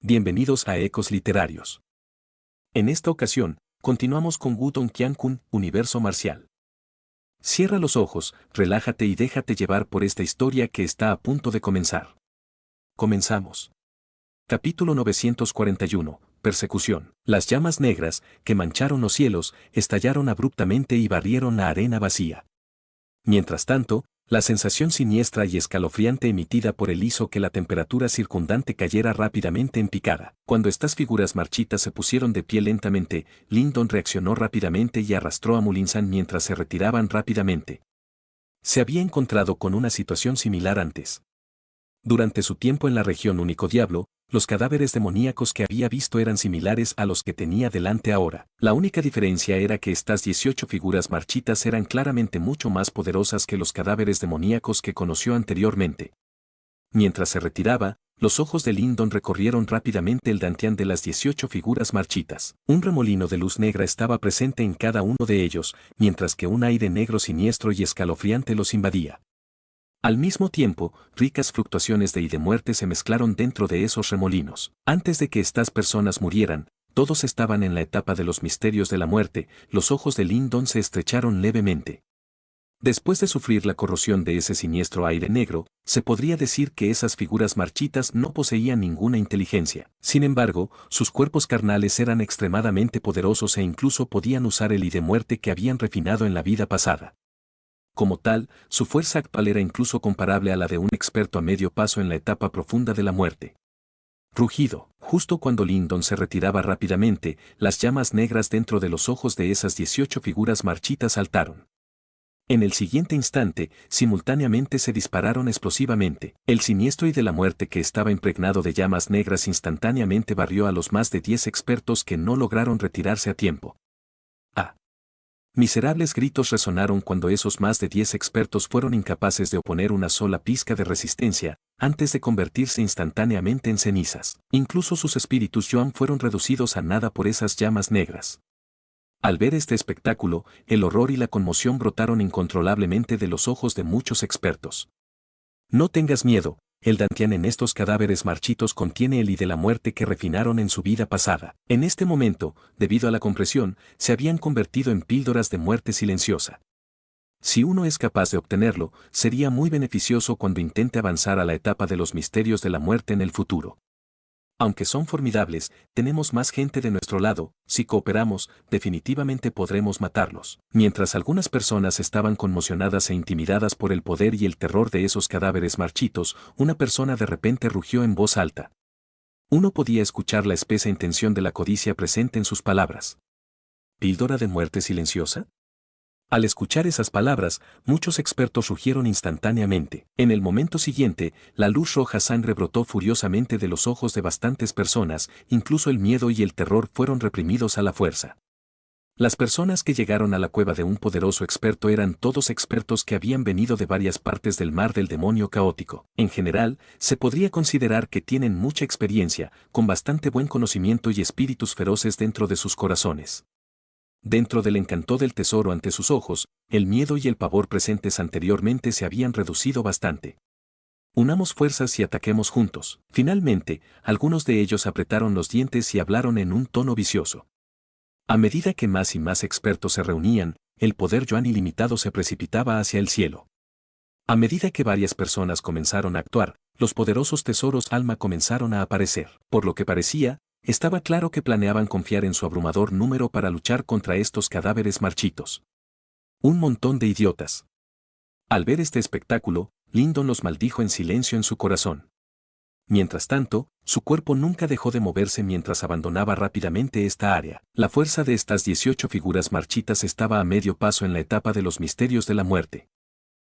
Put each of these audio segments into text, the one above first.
Bienvenidos a Ecos Literarios. En esta ocasión, continuamos con Wudong Qiankun, Universo Marcial. Cierra los ojos, relájate y déjate llevar por esta historia que está a punto de comenzar. Comenzamos. Capítulo 941. Persecución. Las llamas negras, que mancharon los cielos, estallaron abruptamente y barrieron la arena vacía. Mientras tanto, la sensación siniestra y escalofriante emitida por él hizo que la temperatura circundante cayera rápidamente en picada. Cuando estas figuras marchitas se pusieron de pie lentamente, Lindon reaccionó rápidamente y arrastró a Mulinsan mientras se retiraban rápidamente. Se había encontrado con una situación similar antes. Durante su tiempo en la región Único Diablo, los cadáveres demoníacos que había visto eran similares a los que tenía delante ahora. La única diferencia era que estas 18 figuras marchitas eran claramente mucho más poderosas que los cadáveres demoníacos que conoció anteriormente. Mientras se retiraba, los ojos de Lindon recorrieron rápidamente el dantián de las 18 figuras marchitas. Un remolino de luz negra estaba presente en cada uno de ellos, mientras que un aire negro siniestro y escalofriante los invadía. Al mismo tiempo, ricas fluctuaciones de y de muerte se mezclaron dentro de esos remolinos. Antes de que estas personas murieran, todos estaban en la etapa de los misterios de la muerte. Los ojos de Lindon se estrecharon levemente. Después de sufrir la corrosión de ese siniestro aire negro, se podría decir que esas figuras marchitas no poseían ninguna inteligencia. Sin embargo, sus cuerpos carnales eran extremadamente poderosos e incluso podían usar el y de muerte que habían refinado en la vida pasada. Como tal, su fuerza actual era incluso comparable a la de un experto a medio paso en la etapa profunda de la muerte. Rugido. Justo cuando Lindon se retiraba rápidamente, las llamas negras dentro de los ojos de esas 18 figuras marchitas saltaron. En el siguiente instante, simultáneamente se dispararon explosivamente. El siniestro y de la muerte que estaba impregnado de llamas negras instantáneamente barrió a los más de 10 expertos que no lograron retirarse a tiempo. Miserables gritos resonaron cuando esos más de 10 expertos fueron incapaces de oponer una sola pizca de resistencia, antes de convertirse instantáneamente en cenizas. Incluso sus espíritus Yuan fueron reducidos a nada por esas llamas negras. Al ver este espectáculo, el horror y la conmoción brotaron incontrolablemente de los ojos de muchos expertos. No tengas miedo, el dantián en estos cadáveres marchitos contiene el y de la muerte que refinaron en su vida pasada. En este momento, debido a la compresión, se habían convertido en píldoras de muerte silenciosa. Si uno es capaz de obtenerlo, sería muy beneficioso cuando intente avanzar a la etapa de los misterios de la muerte en el futuro. Aunque son formidables, tenemos más gente de nuestro lado. Si cooperamos, definitivamente podremos matarlos. Mientras algunas personas estaban conmocionadas e intimidadas por el poder y el terror de esos cadáveres marchitos, una persona de repente rugió en voz alta. Uno podía escuchar la espesa intención de la codicia presente en sus palabras. ¿Píldora de muerte silenciosa? Al escuchar esas palabras, muchos expertos rugieron instantáneamente. En el momento siguiente, la luz roja sangre brotó furiosamente de los ojos de bastantes personas, incluso el miedo y el terror fueron reprimidos a la fuerza. Las personas que llegaron a la cueva de un poderoso experto eran todos expertos que habían venido de varias partes del mar del demonio caótico. En general, se podría considerar que tienen mucha experiencia, con bastante buen conocimiento y espíritus feroces dentro de sus corazones. Dentro del encanto del tesoro ante sus ojos, el miedo y el pavor presentes anteriormente se habían reducido bastante. Unamos fuerzas y ataquemos juntos. Finalmente, algunos de ellos apretaron los dientes y hablaron en un tono vicioso. A medida que más y más expertos se reunían, el poder Yuan ilimitado se precipitaba hacia el cielo. A medida que varias personas comenzaron a actuar, los poderosos tesoros alma comenzaron a aparecer. Por lo que parecía, estaba claro que planeaban confiar en su abrumador número para luchar contra estos cadáveres marchitos. Un montón de idiotas. Al ver este espectáculo, Lindon los maldijo en silencio en su corazón. Mientras tanto, su cuerpo nunca dejó de moverse mientras abandonaba rápidamente esta área. La fuerza de estas 18 figuras marchitas estaba a medio paso en la etapa de los misterios de la muerte.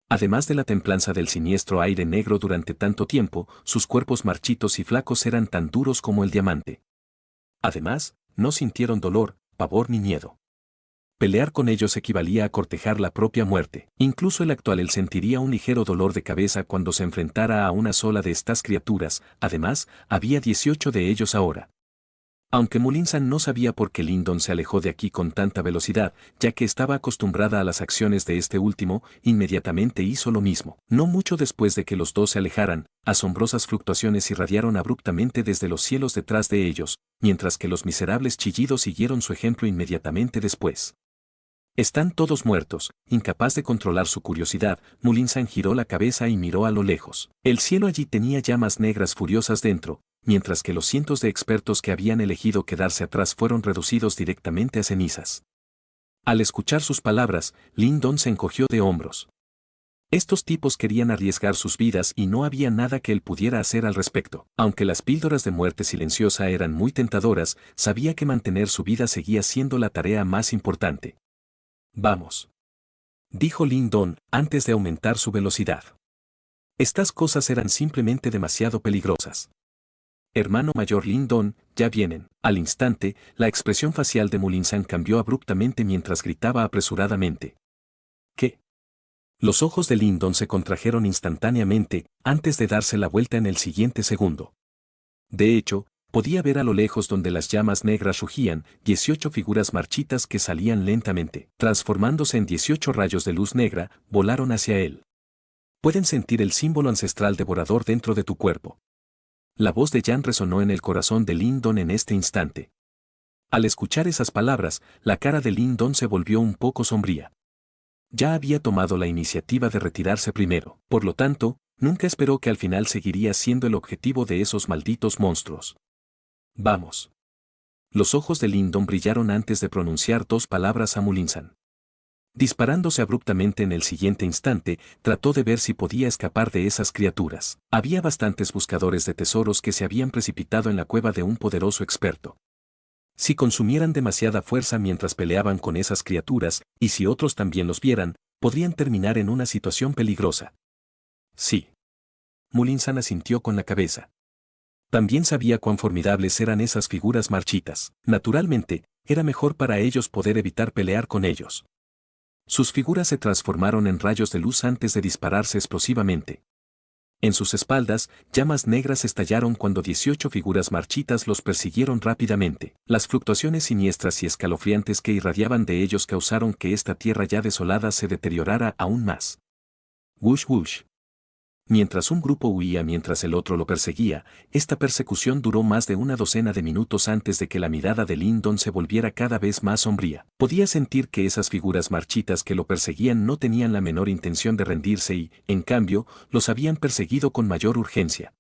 Además de la templanza del siniestro aire negro durante tanto tiempo, sus cuerpos marchitos y flacos eran tan duros como el diamante. Además, no sintieron dolor, pavor ni miedo. Pelear con ellos equivalía a cortejar la propia muerte. Incluso el actual sentiría un ligero dolor de cabeza cuando se enfrentara a una sola de estas criaturas. Además, había 18 de ellos ahora. Aunque Mulinsan no sabía por qué Lindon se alejó de aquí con tanta velocidad, ya que estaba acostumbrada a las acciones de este último, inmediatamente hizo lo mismo. No mucho después de que los dos se alejaran, asombrosas fluctuaciones irradiaron abruptamente desde los cielos detrás de ellos, mientras que los miserables chillidos siguieron su ejemplo inmediatamente después. Están todos muertos. Incapaz de controlar su curiosidad, Mulinsan giró la cabeza y miró a lo lejos. El cielo allí tenía llamas negras furiosas dentro, mientras que los cientos de expertos que habían elegido quedarse atrás fueron reducidos directamente a cenizas. Al escuchar sus palabras, Lindon se encogió de hombros. Estos tipos querían arriesgar sus vidas y no había nada que él pudiera hacer al respecto. Aunque las píldoras de muerte silenciosa eran muy tentadoras, sabía que mantener su vida seguía siendo la tarea más importante. Vamos, dijo Lindon antes de aumentar su velocidad. Estas cosas eran simplemente demasiado peligrosas. Hermano mayor Lindon, ya vienen. Al instante, la expresión facial de Mulinsan cambió abruptamente mientras gritaba apresuradamente. ¿Qué? Los ojos de Lindon se contrajeron instantáneamente, antes de darse la vuelta en el siguiente segundo. De hecho, podía ver a lo lejos donde las llamas negras rugían, 18 figuras marchitas que salían lentamente, transformándose en 18 rayos de luz negra, volaron hacia él. Pueden sentir el símbolo ancestral devorador dentro de tu cuerpo. La voz de Jan resonó en el corazón de Lindon en este instante. Al escuchar esas palabras, la cara de Lindon se volvió un poco sombría. Ya había tomado la iniciativa de retirarse primero, por lo tanto, nunca esperó que al final seguiría siendo el objetivo de esos malditos monstruos. Vamos. Los ojos de Lindon brillaron antes de pronunciar dos palabras a Mulinsan. Disparándose abruptamente en el siguiente instante, trató de ver si podía escapar de esas criaturas. Había bastantes buscadores de tesoros que se habían precipitado en la cueva de un poderoso experto. Si consumieran demasiada fuerza mientras peleaban con esas criaturas, y si otros también los vieran, podrían terminar en una situación peligrosa. Sí. Mulinsan asintió con la cabeza. También sabía cuán formidables eran esas figuras marchitas. Naturalmente, era mejor para ellos poder evitar pelear con ellos. Sus figuras se transformaron en rayos de luz antes de dispararse explosivamente. En sus espaldas, llamas negras estallaron cuando 18 figuras marchitas los persiguieron rápidamente. Las fluctuaciones siniestras y escalofriantes que irradiaban de ellos causaron que esta tierra ya desolada se deteriorara aún más. Wush wush. Mientras un grupo huía mientras el otro lo perseguía, esta persecución duró más de una docena de minutos antes de que la mirada de Lindon se volviera cada vez más sombría. Podía sentir que esas figuras marchitas que lo perseguían no tenían la menor intención de rendirse y, en cambio, los habían perseguido con mayor urgencia.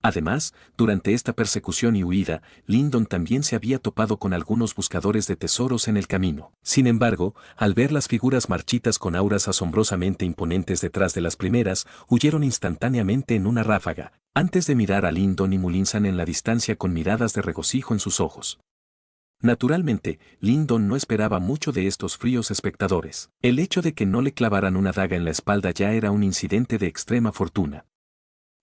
Además, durante esta persecución y huida, Lindon también se había topado con algunos buscadores de tesoros en el camino. Sin embargo, al ver las figuras marchitas con auras asombrosamente imponentes detrás de las primeras, huyeron instantáneamente en una ráfaga, antes de mirar a Lindon y Mulinsan en la distancia con miradas de regocijo en sus ojos. Naturalmente, Lindon no esperaba mucho de estos fríos espectadores. El hecho de que no le clavaran una daga en la espalda ya era un incidente de extrema fortuna.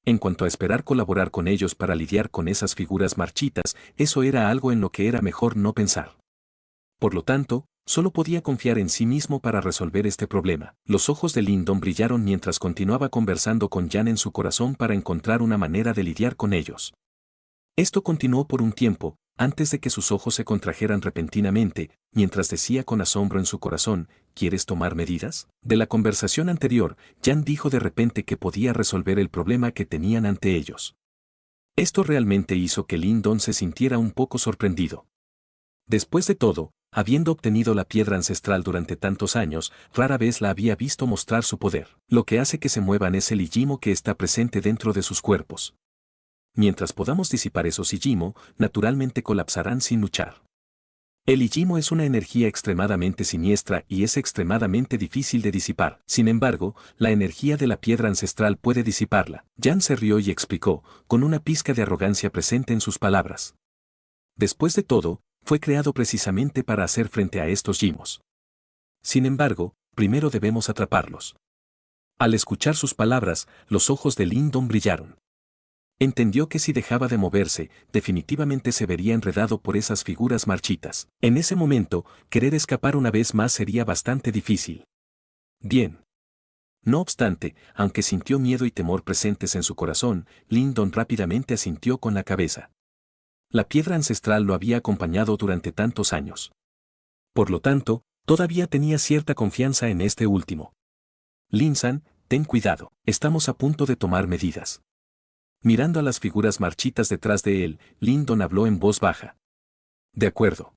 En cuanto a esperar colaborar con ellos para lidiar con esas figuras marchitas, eso era algo en lo que era mejor no pensar. Por lo tanto, solo podía confiar en sí mismo para resolver este problema. Los ojos de Lindon brillaron mientras continuaba conversando con Jan en su corazón para encontrar una manera de lidiar con ellos. Esto continuó por un tiempo, antes de que sus ojos se contrajeran repentinamente, mientras decía con asombro en su corazón, ¿quieres tomar medidas? De la conversación anterior, Jan dijo de repente que podía resolver el problema que tenían ante ellos. Esto realmente hizo que Lindon se sintiera un poco sorprendido. Después de todo, habiendo obtenido la piedra ancestral durante tantos años, rara vez la había visto mostrar su poder. Lo que hace que se muevan es el Ijimo que está presente dentro de sus cuerpos. Mientras podamos disipar esos Ijimo, naturalmente colapsarán sin luchar. El Ijimo es una energía extremadamente siniestra y es extremadamente difícil de disipar. Sin embargo, la energía de la piedra ancestral puede disiparla. Jan se rió y explicó, con una pizca de arrogancia presente en sus palabras. Después de todo, fue creado precisamente para hacer frente a estos Jimos. Sin embargo, primero debemos atraparlos. Al escuchar sus palabras, los ojos de Lindon brillaron. Entendió que si dejaba de moverse, definitivamente se vería enredado por esas figuras marchitas. En ese momento, querer escapar una vez más sería bastante difícil. Bien. No obstante, aunque sintió miedo y temor presentes en su corazón, Lindon rápidamente asintió con la cabeza. La piedra ancestral lo había acompañado durante tantos años. Por lo tanto, todavía tenía cierta confianza en este último. Lin-san, ten cuidado, estamos a punto de tomar medidas. Mirando a las figuras marchitas detrás de él, Lin-don habló en voz baja. De acuerdo.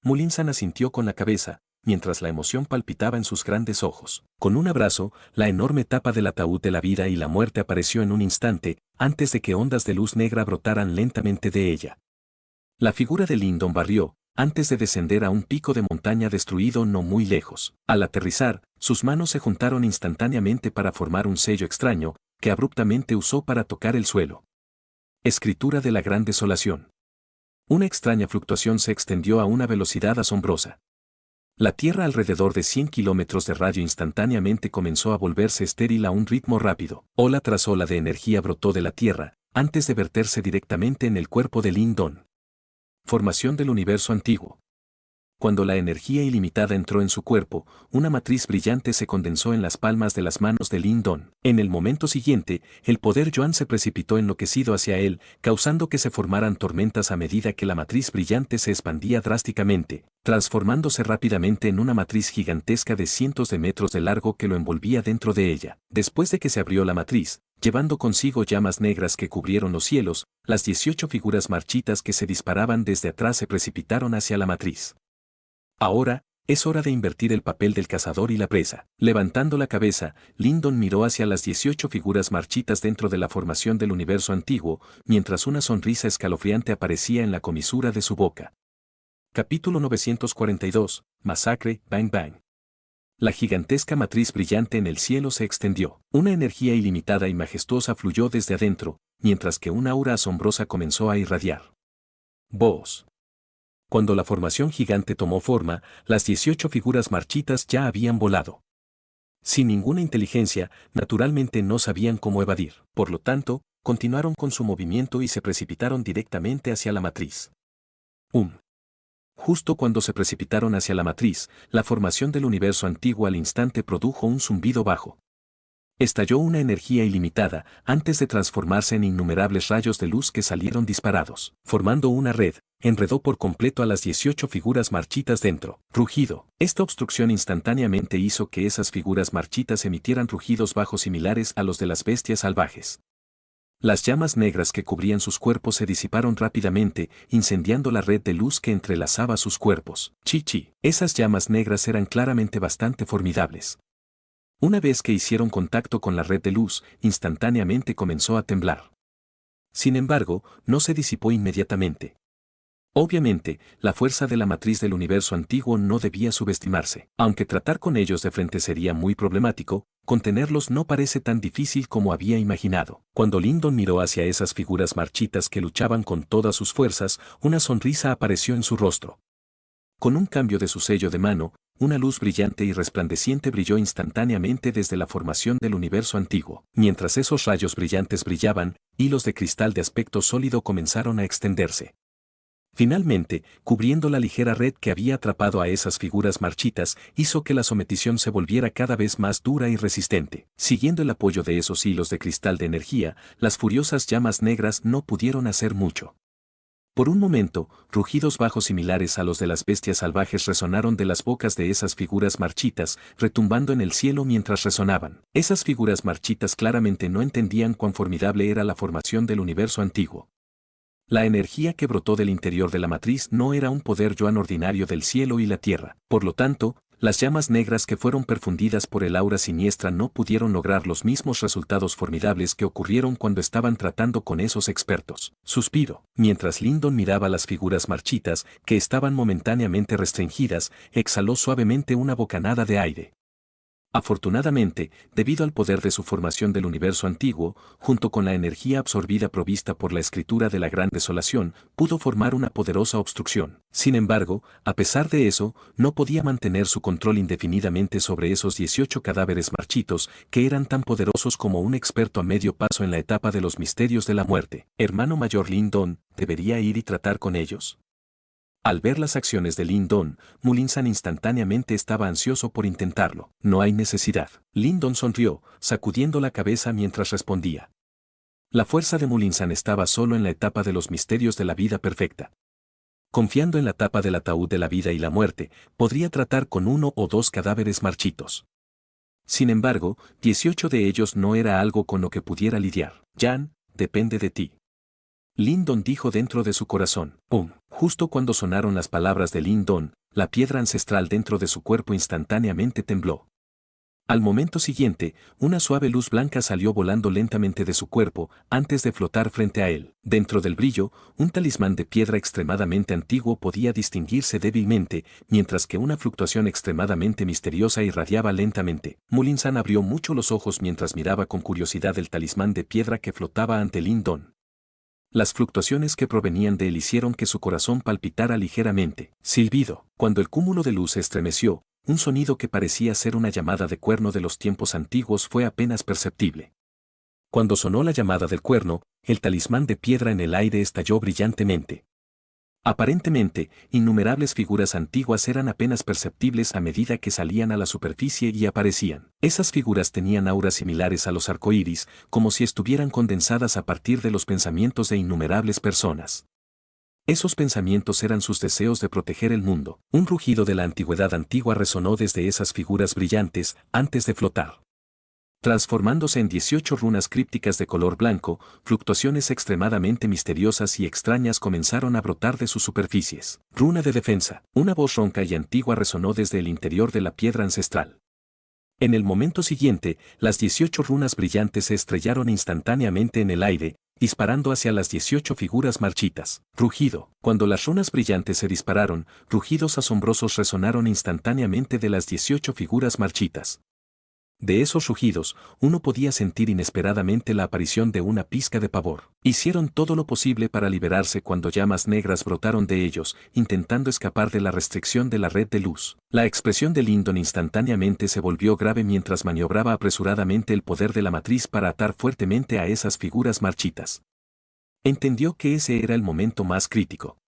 Mulin-san asintió con la cabeza, mientras la emoción palpitaba en sus grandes ojos. Con un abrazo, la enorme tapa del ataúd de la vida y la muerte apareció en un instante, antes de que ondas de luz negra brotaran lentamente de ella. La figura de Lin-don barrió, antes de descender a un pico de montaña destruido no muy lejos. Al aterrizar, sus manos se juntaron instantáneamente para formar un sello extraño, que abruptamente usó para tocar el suelo. Escritura de la Gran Desolación. Una extraña fluctuación se extendió a una velocidad asombrosa. La Tierra alrededor de 100 kilómetros de radio instantáneamente comenzó a volverse estéril a un ritmo rápido. Ola tras ola de energía brotó de la Tierra, antes de verterse directamente en el cuerpo de Lin-don. Formación del universo antiguo. Cuando la energía ilimitada entró en su cuerpo, una matriz brillante se condensó en las palmas de las manos de Lin-don. En el momento siguiente, el poder Yuan se precipitó enloquecido hacia él, causando que se formaran tormentas a medida que la matriz brillante se expandía drásticamente, transformándose rápidamente en una matriz gigantesca de cientos de metros de largo que lo envolvía dentro de ella. Después de que se abrió la matriz, llevando consigo llamas negras que cubrieron los cielos, las 18 figuras marchitas que se disparaban desde atrás se precipitaron hacia la matriz. Ahora, es hora de invertir el papel del cazador y la presa. Levantando la cabeza, Lin-don miró hacia las 18 figuras marchitas dentro de la formación del universo antiguo, mientras una sonrisa escalofriante aparecía en la comisura de su boca. Capítulo 942, Masacre, Bang Bang. La gigantesca matriz brillante en el cielo se extendió. Una energía ilimitada y majestuosa fluyó desde adentro, mientras que una aura asombrosa comenzó a irradiar. Voz. Cuando la formación gigante tomó forma, las 18 figuras marchitas ya habían volado. Sin ninguna inteligencia, naturalmente no sabían cómo evadir. Por lo tanto, continuaron con su movimiento y se precipitaron directamente hacia la matriz. Justo cuando se precipitaron hacia la matriz, la formación del universo antiguo al instante produjo un zumbido bajo. Estalló una energía ilimitada, antes de transformarse en innumerables rayos de luz que salieron disparados. Formando una red, enredó por completo a las 18 figuras marchitas dentro. Rugido. Esta obstrucción instantáneamente hizo que esas figuras marchitas emitieran rugidos bajos similares a los de las bestias salvajes. Las llamas negras que cubrían sus cuerpos se disiparon rápidamente, incendiando la red de luz que entrelazaba sus cuerpos. Chichi. Esas llamas negras eran claramente bastante formidables. Una vez que hicieron contacto con la red de luz, instantáneamente comenzó a temblar. Sin embargo, no se disipó inmediatamente. Obviamente, la fuerza de la matriz del universo antiguo no debía subestimarse. Aunque tratar con ellos de frente sería muy problemático, contenerlos no parece tan difícil como había imaginado. Cuando Lin-don miró hacia esas figuras marchitas que luchaban con todas sus fuerzas, una sonrisa apareció en su rostro. Con un cambio de su sello de mano, una luz brillante y resplandeciente brilló instantáneamente desde la formación del universo antiguo. Mientras esos rayos brillantes brillaban, hilos de cristal de aspecto sólido comenzaron a extenderse. Finalmente, cubriendo la ligera red que había atrapado a esas figuras marchitas, hizo que la sometición se volviera cada vez más dura y resistente. Siguiendo el apoyo de esos hilos de cristal de energía, las furiosas llamas negras no pudieron hacer mucho. Por un momento, rugidos bajos similares a los de las bestias salvajes resonaron de las bocas de esas figuras marchitas, retumbando en el cielo mientras resonaban. Esas figuras marchitas claramente no entendían cuán formidable era la formación del universo antiguo. La energía que brotó del interior de la matriz no era un poder yuan ordinario del cielo y la tierra. Por lo tanto, las llamas negras que fueron perfundidas por el aura siniestra no pudieron lograr los mismos resultados formidables que ocurrieron cuando estaban tratando con esos expertos. Suspiro. Mientras Lin-don miraba las figuras marchitas, que estaban momentáneamente restringidas, exhaló suavemente una bocanada de aire. Afortunadamente, debido al poder de su formación del universo antiguo, junto con la energía absorbida provista por la escritura de la Gran Desolación, pudo formar una poderosa obstrucción. Sin embargo, a pesar de eso, no podía mantener su control indefinidamente sobre esos 18 cadáveres marchitos, que eran tan poderosos como un experto a medio paso en la etapa de los misterios de la muerte. Hermano mayor Lin-don, ¿debería ir y tratar con ellos? Al ver las acciones de Lin-don, Mulin-san instantáneamente estaba ansioso por intentarlo. No hay necesidad. Lin-don sonrió, sacudiendo la cabeza mientras respondía. La fuerza de Mulinsan estaba solo en la etapa de los misterios de la vida perfecta. Confiando en la tapa del ataúd de la vida y la muerte, podría tratar con 1 o 2 cadáveres marchitos. Sin embargo, 18 de ellos no era algo con lo que pudiera lidiar. Jan, depende de ti. Lindon dijo dentro de su corazón. Justo cuando sonaron las palabras de Lindon, la piedra ancestral dentro de su cuerpo instantáneamente tembló. Al momento siguiente, una suave luz blanca salió volando lentamente de su cuerpo, antes de flotar frente a él. Dentro del brillo, un talismán de piedra extremadamente antiguo podía distinguirse débilmente, mientras que una fluctuación extremadamente misteriosa irradiaba lentamente. Mulinsan abrió mucho los ojos mientras miraba con curiosidad el talismán de piedra que flotaba ante Lindon. Las fluctuaciones que provenían de él hicieron que su corazón palpitara ligeramente. Silbido. Cuando el cúmulo de luz se estremeció, un sonido que parecía ser una llamada de cuerno de los tiempos antiguos fue apenas perceptible. Cuando sonó la llamada del cuerno, el talismán de piedra en el aire estalló brillantemente. Aparentemente, innumerables figuras antiguas eran apenas perceptibles a medida que salían a la superficie y aparecían. Esas figuras tenían auras similares a los arcoíris, como si estuvieran condensadas a partir de los pensamientos de innumerables personas. Esos pensamientos eran sus deseos de proteger el mundo. Un rugido de la antigüedad antigua resonó desde esas figuras brillantes, antes de flotar. Transformándose en 18 runas crípticas de color blanco, fluctuaciones extremadamente misteriosas y extrañas comenzaron a brotar de sus superficies. Runa de defensa. Una voz ronca y antigua resonó desde el interior de la piedra ancestral. En el momento siguiente, las 18 runas brillantes se estrellaron instantáneamente en el aire, disparando hacia las 18 figuras marchitas. Rugido. Cuando las runas brillantes se dispararon, rugidos asombrosos resonaron instantáneamente de las 18 figuras marchitas. De esos rugidos, uno podía sentir inesperadamente la aparición de una pizca de pavor. Hicieron todo lo posible para liberarse cuando llamas negras brotaron de ellos, intentando escapar de la restricción de la red de luz. La expresión de Lindon instantáneamente se volvió grave mientras maniobraba apresuradamente el poder de la matriz para atar fuertemente a esas figuras marchitas. Entendió que ese era el momento más crítico.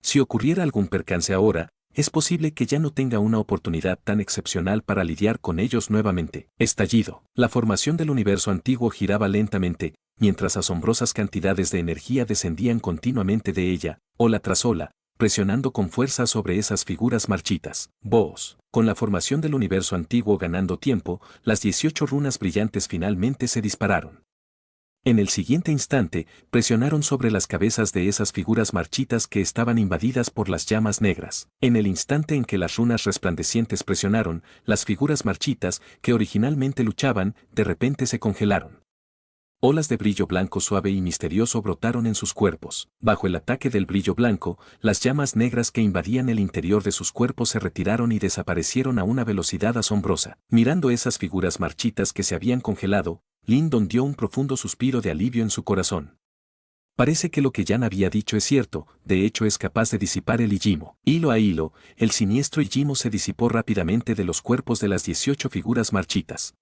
Si ocurriera algún percance ahora, es posible que ya no tenga una oportunidad tan excepcional para lidiar con ellos nuevamente. Estallido. La formación del universo antiguo giraba lentamente, mientras asombrosas cantidades de energía descendían continuamente de ella, ola tras ola, presionando con fuerza sobre esas figuras marchitas. Voz. Con la formación del universo antiguo ganando tiempo, las 18 runas brillantes finalmente se dispararon. En el siguiente instante, presionaron sobre las cabezas de esas figuras marchitas que estaban invadidas por las llamas negras. En el instante en que las runas resplandecientes presionaron, las figuras marchitas, que originalmente luchaban, de repente se congelaron. Olas de brillo blanco suave y misterioso brotaron en sus cuerpos. Bajo el ataque del brillo blanco, las llamas negras que invadían el interior de sus cuerpos se retiraron y desaparecieron a una velocidad asombrosa. Mirando esas figuras marchitas que se habían congelado, Lindon dio un profundo suspiro de alivio en su corazón. Parece que lo que Jan había dicho es cierto, de hecho es capaz de disipar el Ijimo. Hilo a hilo, el siniestro Ijimo se disipó rápidamente de los cuerpos de las 18 figuras marchitas.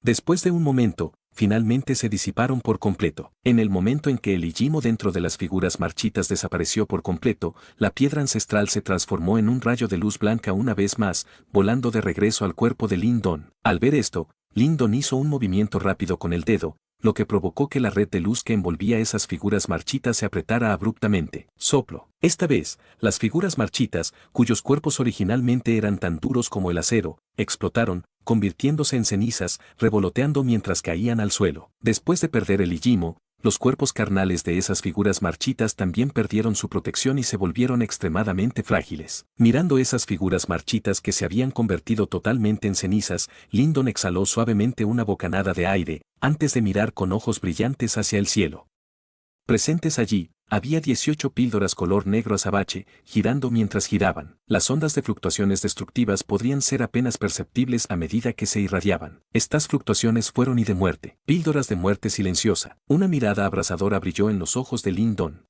Después de un momento, finalmente se disiparon por completo. En el momento en que el Ijimo dentro de las figuras marchitas desapareció por completo, la piedra ancestral se transformó en un rayo de luz blanca una vez más, volando de regreso al cuerpo de Lindon. Al ver esto, Lindon hizo un movimiento rápido con el dedo, lo que provocó que la red de luz que envolvía esas figuras marchitas se apretara abruptamente. Soplo. Esta vez, las figuras marchitas, cuyos cuerpos originalmente eran tan duros como el acero, explotaron, convirtiéndose en cenizas, revoloteando mientras caían al suelo. Después de perder el Ijimo, los cuerpos carnales de esas figuras marchitas también perdieron su protección y se volvieron extremadamente frágiles. Mirando esas figuras marchitas que se habían convertido totalmente en cenizas, Lindon exhaló suavemente una bocanada de aire, antes de mirar con ojos brillantes hacia el cielo. Presentes allí, había 18 píldoras color negro azabache, girando mientras giraban. Las ondas de fluctuaciones destructivas podrían ser apenas perceptibles a medida que se irradiaban. Estas fluctuaciones fueron y de muerte. Píldoras de muerte silenciosa. Una mirada abrasadora brilló en los ojos de Lindon.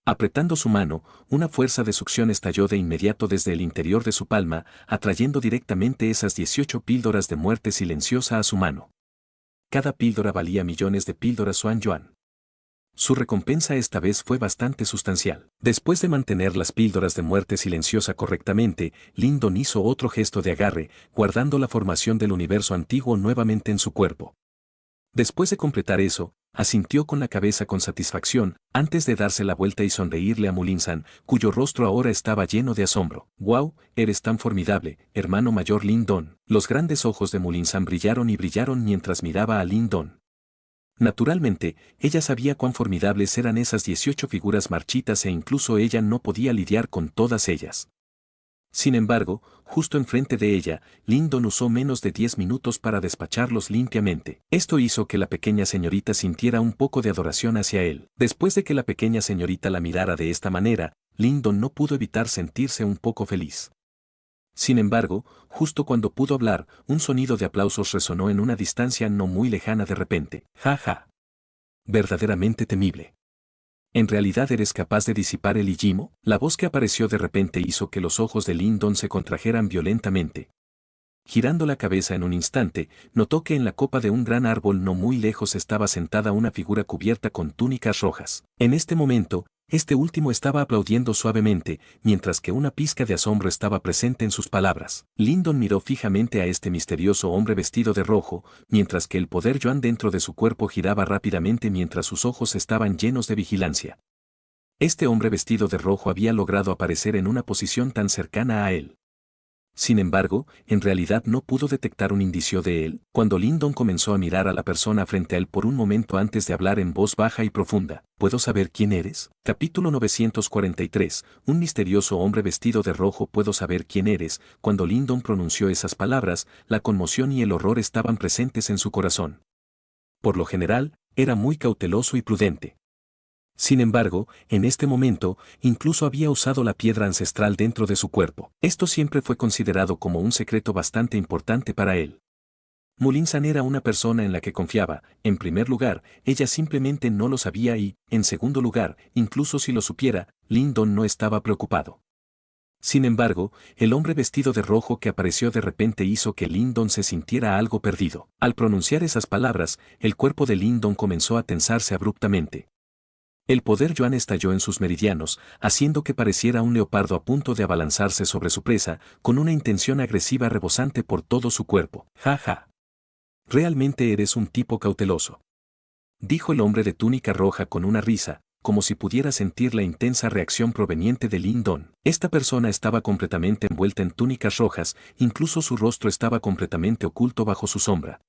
Apretando su mano, una fuerza de succión estalló de inmediato desde el interior de su palma, atrayendo directamente esas 18 píldoras de muerte silenciosa a su mano. Cada píldora valía millones de píldoras Xuan Yuan. Su recompensa esta vez fue bastante sustancial. Después de mantener las píldoras de muerte silenciosa correctamente, Lindon hizo otro gesto de agarre, guardando la formación del universo antiguo nuevamente en su cuerpo. Después de completar eso, asintió con la cabeza con satisfacción, antes de darse la vuelta y sonreírle a Mulinsan, cuyo rostro ahora estaba lleno de asombro. «¡Wow! Eres tan formidable, hermano mayor Lindon». Los grandes ojos de Mulinsan brillaron y brillaron mientras miraba a Lindon. Naturalmente, ella sabía cuán formidables eran esas 18 figuras marchitas e incluso ella no podía lidiar con todas ellas. Sin embargo, justo enfrente de ella, Lindon usó menos de 10 minutos para despacharlos limpiamente. Esto hizo que la pequeña señorita sintiera un poco de adoración hacia él. Después de que la pequeña señorita la mirara de esta manera, Lindon no pudo evitar sentirse un poco feliz. Sin embargo, justo cuando pudo hablar, un sonido de aplausos resonó en una distancia no muy lejana de repente. «Ja ja. Verdaderamente temible. ¿En realidad eres capaz de disipar el Ijimo?». La voz que apareció de repente hizo que los ojos de Lindon se contrajeran violentamente. Girando la cabeza en un instante, notó que en la copa de un gran árbol no muy lejos estaba sentada una figura cubierta con túnicas rojas. En este momento, este último estaba aplaudiendo suavemente, mientras que una pizca de asombro estaba presente en sus palabras. Lindon miró fijamente a este misterioso hombre vestido de rojo, mientras que el poder Yuan dentro de su cuerpo giraba rápidamente mientras sus ojos estaban llenos de vigilancia. Este hombre vestido de rojo había logrado aparecer en una posición tan cercana a él. Sin embargo, en realidad no pudo detectar un indicio de él. Cuando Lindon comenzó a mirar a la persona frente a él por un momento antes de hablar en voz baja y profunda. «¿Puedo saber quién eres?». Capítulo 943. Un misterioso hombre vestido de rojo. «¿Puedo saber quién eres?». Cuando Lindon pronunció esas palabras, la conmoción y el horror estaban presentes en su corazón. Por lo general, era muy cauteloso y prudente. Sin embargo, en este momento, incluso había usado la piedra ancestral dentro de su cuerpo. Esto siempre fue considerado como un secreto bastante importante para él. Mulinsan era una persona en la que confiaba. En primer lugar, ella simplemente no lo sabía y, en segundo lugar, incluso si lo supiera, Lindon no estaba preocupado. Sin embargo, el hombre vestido de rojo que apareció de repente hizo que Lindon se sintiera algo perdido. Al pronunciar esas palabras, el cuerpo de Lindon comenzó a tensarse abruptamente. El poder Yuan estalló en sus meridianos, haciendo que pareciera un leopardo a punto de abalanzarse sobre su presa, con una intención agresiva rebosante por todo su cuerpo. «Ja ja. Realmente eres un tipo cauteloso», dijo el hombre de túnica roja con una risa, como si pudiera sentir la intensa reacción proveniente de Lindon. Esta persona estaba completamente envuelta en túnicas rojas, incluso su rostro estaba completamente oculto bajo su sombra.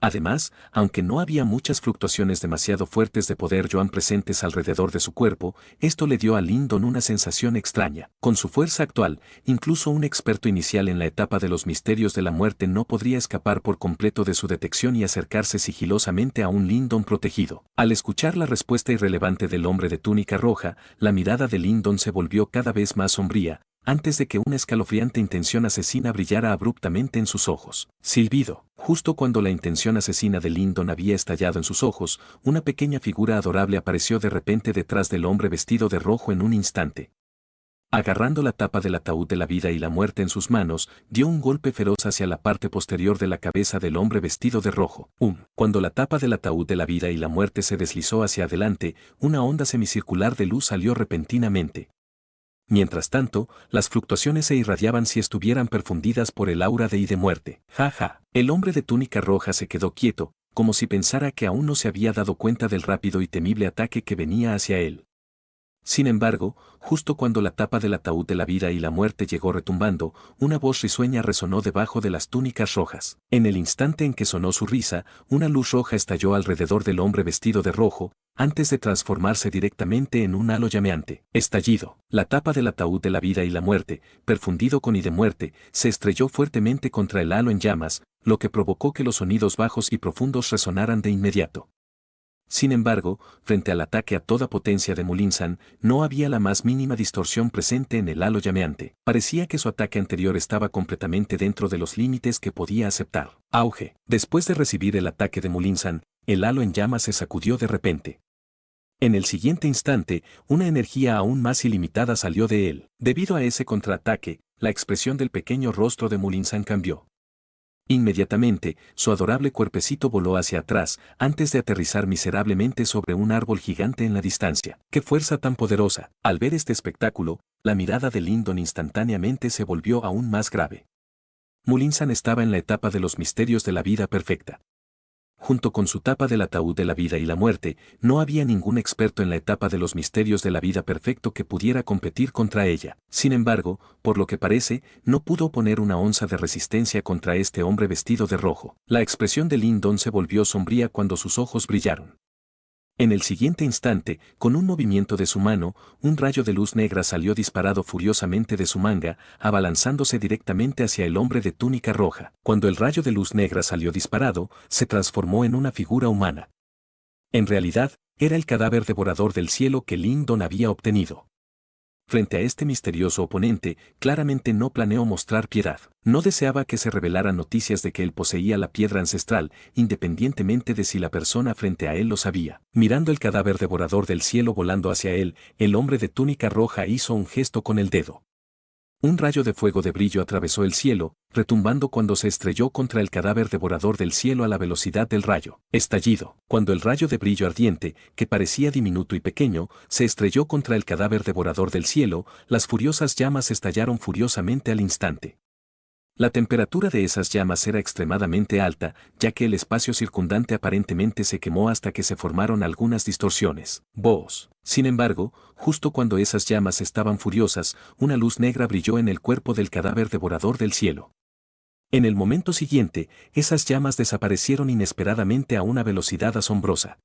Además, aunque no había muchas fluctuaciones demasiado fuertes de poder Yuan presentes alrededor de su cuerpo, esto le dio a Lindon una sensación extraña. Con su fuerza actual, incluso un experto inicial en la etapa de los misterios de la muerte no podría escapar por completo de su detección y acercarse sigilosamente a un Lindon protegido. Al escuchar la respuesta irrelevante del hombre de túnica roja, la mirada de Lindon se volvió cada vez más sombría, antes de que una escalofriante intención asesina brillara abruptamente en sus ojos. Silbido. Justo cuando la intención asesina de Lindon había estallado en sus ojos, una pequeña figura adorable apareció de repente detrás del hombre vestido de rojo en un instante. Agarrando la tapa del ataúd de la vida y la muerte en sus manos, dio un golpe feroz hacia la parte posterior de la cabeza del hombre vestido de rojo. Cuando la tapa del ataúd de la vida y la muerte se deslizó hacia adelante, una onda semicircular de luz salió repentinamente. Mientras tanto, las fluctuaciones se irradiaban si estuvieran perfundidas por el aura de muerte. «Ja ja». El hombre de túnica roja se quedó quieto, como si pensara que aún no se había dado cuenta del rápido y temible ataque que venía hacia él. Sin embargo, justo cuando la tapa del ataúd de la vida y la muerte llegó retumbando, una voz risueña resonó debajo de las túnicas rojas. En el instante en que sonó su risa, una luz roja estalló alrededor del hombre vestido de rojo, antes de transformarse directamente en un halo llameante. Estallido. La tapa del ataúd de la vida y la muerte, perfundido con de muerte, se estrelló fuertemente contra el halo en llamas, lo que provocó que los sonidos bajos y profundos resonaran de inmediato. Sin embargo, frente al ataque a toda potencia de Mulinsan, no había la más mínima distorsión presente en el halo llameante. Parecía que su ataque anterior estaba completamente dentro de los límites que podía aceptar. Auge. Después de recibir el ataque de Mulinsan, el halo en llamas se sacudió de repente. En el siguiente instante, una energía aún más ilimitada salió de él. Debido a ese contraataque, la expresión del pequeño rostro de Mulinsan cambió. Inmediatamente, su adorable cuerpecito voló hacia atrás, antes de aterrizar miserablemente sobre un árbol gigante en la distancia. ¡Qué fuerza tan poderosa! Al ver este espectáculo, la mirada de Lindon instantáneamente se volvió aún más grave. Mulinsan estaba en la etapa de los misterios de la vida perfecta. junto con su tapa del ataúd de la vida y la muerte, no había ningún experto en la etapa de los misterios de la vida perfecto que pudiera competir contra ella. Sin embargo, por lo que parece, no pudo oponer una onza de resistencia contra este hombre vestido de rojo. La expresión de Lin se volvió sombría cuando sus ojos brillaron. En el siguiente instante, con un movimiento de su mano, un rayo de luz negra salió disparado furiosamente de su manga, abalanzándose directamente hacia el hombre de túnica roja. Cuando el rayo de luz negra salió disparado, se transformó en una figura humana. En realidad, era el cadáver devorador del cielo que Lin había obtenido. Frente a este misterioso oponente, claramente no planeó mostrar piedad. No deseaba que se revelaran noticias de que él poseía la piedra ancestral, independientemente de si la persona frente a él lo sabía. Mirando el cadáver devorador del cielo volando hacia él, el hombre de túnica roja hizo un gesto con el dedo. Un rayo de fuego de brillo atravesó el cielo, retumbando cuando se estrelló contra el cadáver devorador del cielo a la velocidad del rayo. Estallido. Cuando el rayo de brillo ardiente, que parecía diminuto y pequeño, se estrelló contra el cadáver devorador del cielo, las furiosas llamas estallaron furiosamente al instante. La temperatura de esas llamas era extremadamente alta, ya que el espacio circundante aparentemente se quemó hasta que se formaron algunas distorsiones. Voz. Sin embargo, justo cuando esas llamas estaban furiosas, una luz negra brilló en el cuerpo del cadáver devorador del cielo. En el momento siguiente, esas llamas desaparecieron inesperadamente a una velocidad asombrosa.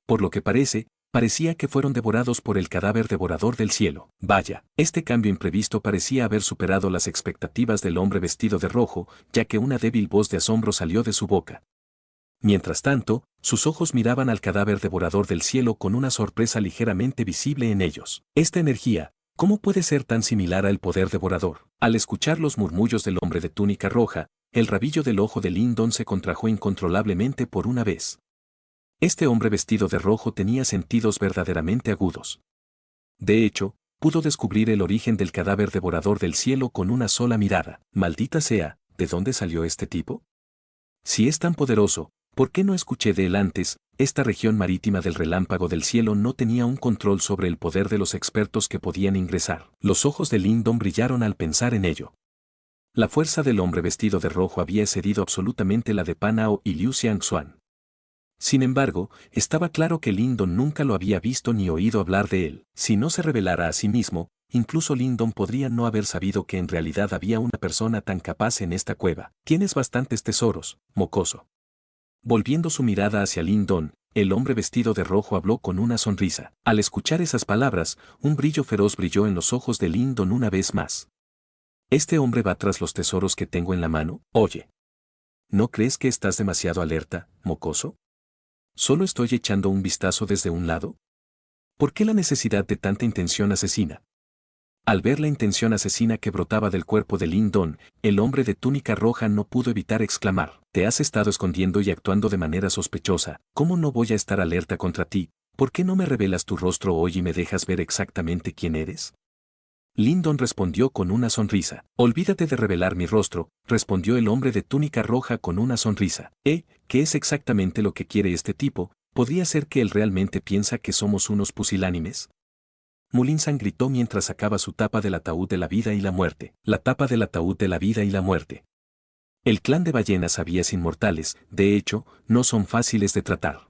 Por lo que parecía que fueron devorados por el cadáver devorador del cielo. Vaya, este cambio imprevisto parecía haber superado las expectativas del hombre vestido de rojo, ya que una débil voz de asombro salió de su boca. Mientras tanto, sus ojos miraban al cadáver devorador del cielo con una sorpresa ligeramente visible en ellos. Esta energía, ¿cómo puede ser tan similar al poder devorador? Al escuchar los murmullos del hombre de túnica roja, el rabillo del ojo de Lin se contrajo incontrolablemente por una vez. Este hombre vestido de rojo tenía sentidos verdaderamente agudos. De hecho, pudo descubrir el origen del cadáver devorador del cielo con una sola mirada. Maldita sea, ¿de dónde salió este tipo? Si es tan poderoso, ¿por qué no escuché de él antes? Esta región marítima del relámpago del cielo no tenía un control sobre el poder de los expertos que podían ingresar. Los ojos de Lin brillaron al pensar en ello. La fuerza del hombre vestido de rojo había excedido absolutamente la de Pan Hao y Liu Xiangxuan. Sin embargo, estaba claro que Lin nunca lo había visto ni oído hablar de él. Si no se revelara a sí mismo, incluso Lin podría no haber sabido que en realidad había una persona tan capaz en esta cueva. Tienes bastantes tesoros, mocoso. Volviendo su mirada hacia Lin, el hombre vestido de rojo habló con una sonrisa. Al escuchar esas palabras, un brillo feroz brilló en los ojos de Lin una vez más. ¿Este hombre va tras los tesoros que tengo en la mano? Oye. ¿No crees que estás demasiado alerta, mocoso? ¿Solo estoy echando un vistazo desde un lado? ¿Por qué la necesidad de tanta intención asesina? Al ver la intención asesina que brotaba del cuerpo de Lin, el hombre de túnica roja no pudo evitar exclamar: te has estado escondiendo y actuando de manera sospechosa, ¿cómo no voy a estar alerta contra ti? ¿Por qué no me revelas tu rostro hoy y me dejas ver exactamente quién eres? Lin respondió con una sonrisa. Olvídate de revelar mi rostro, respondió el hombre de túnica roja con una sonrisa. ¿Qué es exactamente lo que quiere este tipo? ¿Podría ser que él realmente piensa que somos unos pusilánimes? Mulinsan gritó mientras sacaba su tapa del ataúd de la vida y la muerte. La tapa del ataúd de la vida y la muerte. El clan de ballenas avíes inmortales, de hecho, no son fáciles de tratar.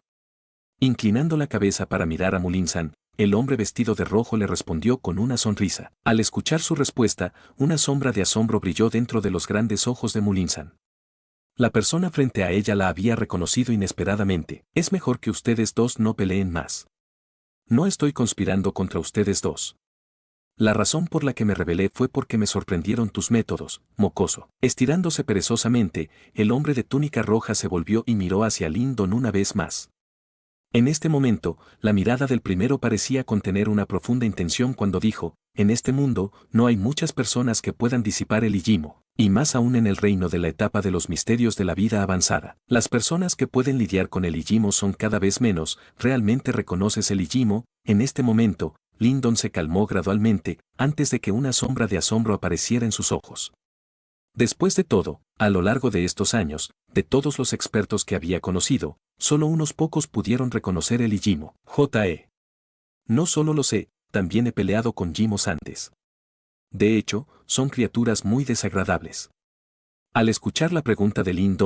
Inclinando la cabeza para mirar a Mulinsan, el hombre vestido de rojo le respondió con una sonrisa. Al escuchar su respuesta, una sombra de asombro brilló dentro de los grandes ojos de Mulinsan. La persona frente a ella la había reconocido inesperadamente. Es mejor que ustedes dos no peleen más. No estoy conspirando contra ustedes dos. La razón por la que me rebelé fue porque me sorprendieron tus métodos, mocoso. Estirándose perezosamente, el hombre de túnica roja se volvió y miró hacia Lin una vez más. En este momento, la mirada del primero parecía contener una profunda intención cuando dijo: en este mundo, no hay muchas personas que puedan disipar el Ijimo, y más aún en el reino de la etapa de los misterios de la vida avanzada. Las personas que pueden lidiar con el Ijimo son cada vez menos. ¿Realmente reconoces el Ijimo? En este momento, Lin se calmó gradualmente, antes de que una sombra de asombro apareciera en sus ojos. Después de todo, a lo largo de estos años, de todos los expertos que había conocido, solo unos pocos pudieron reconocer el Ijimo. No solo lo sé, también he peleado con Jimos antes. De hecho, son criaturas muy desagradables. Al escuchar la pregunta de Lin,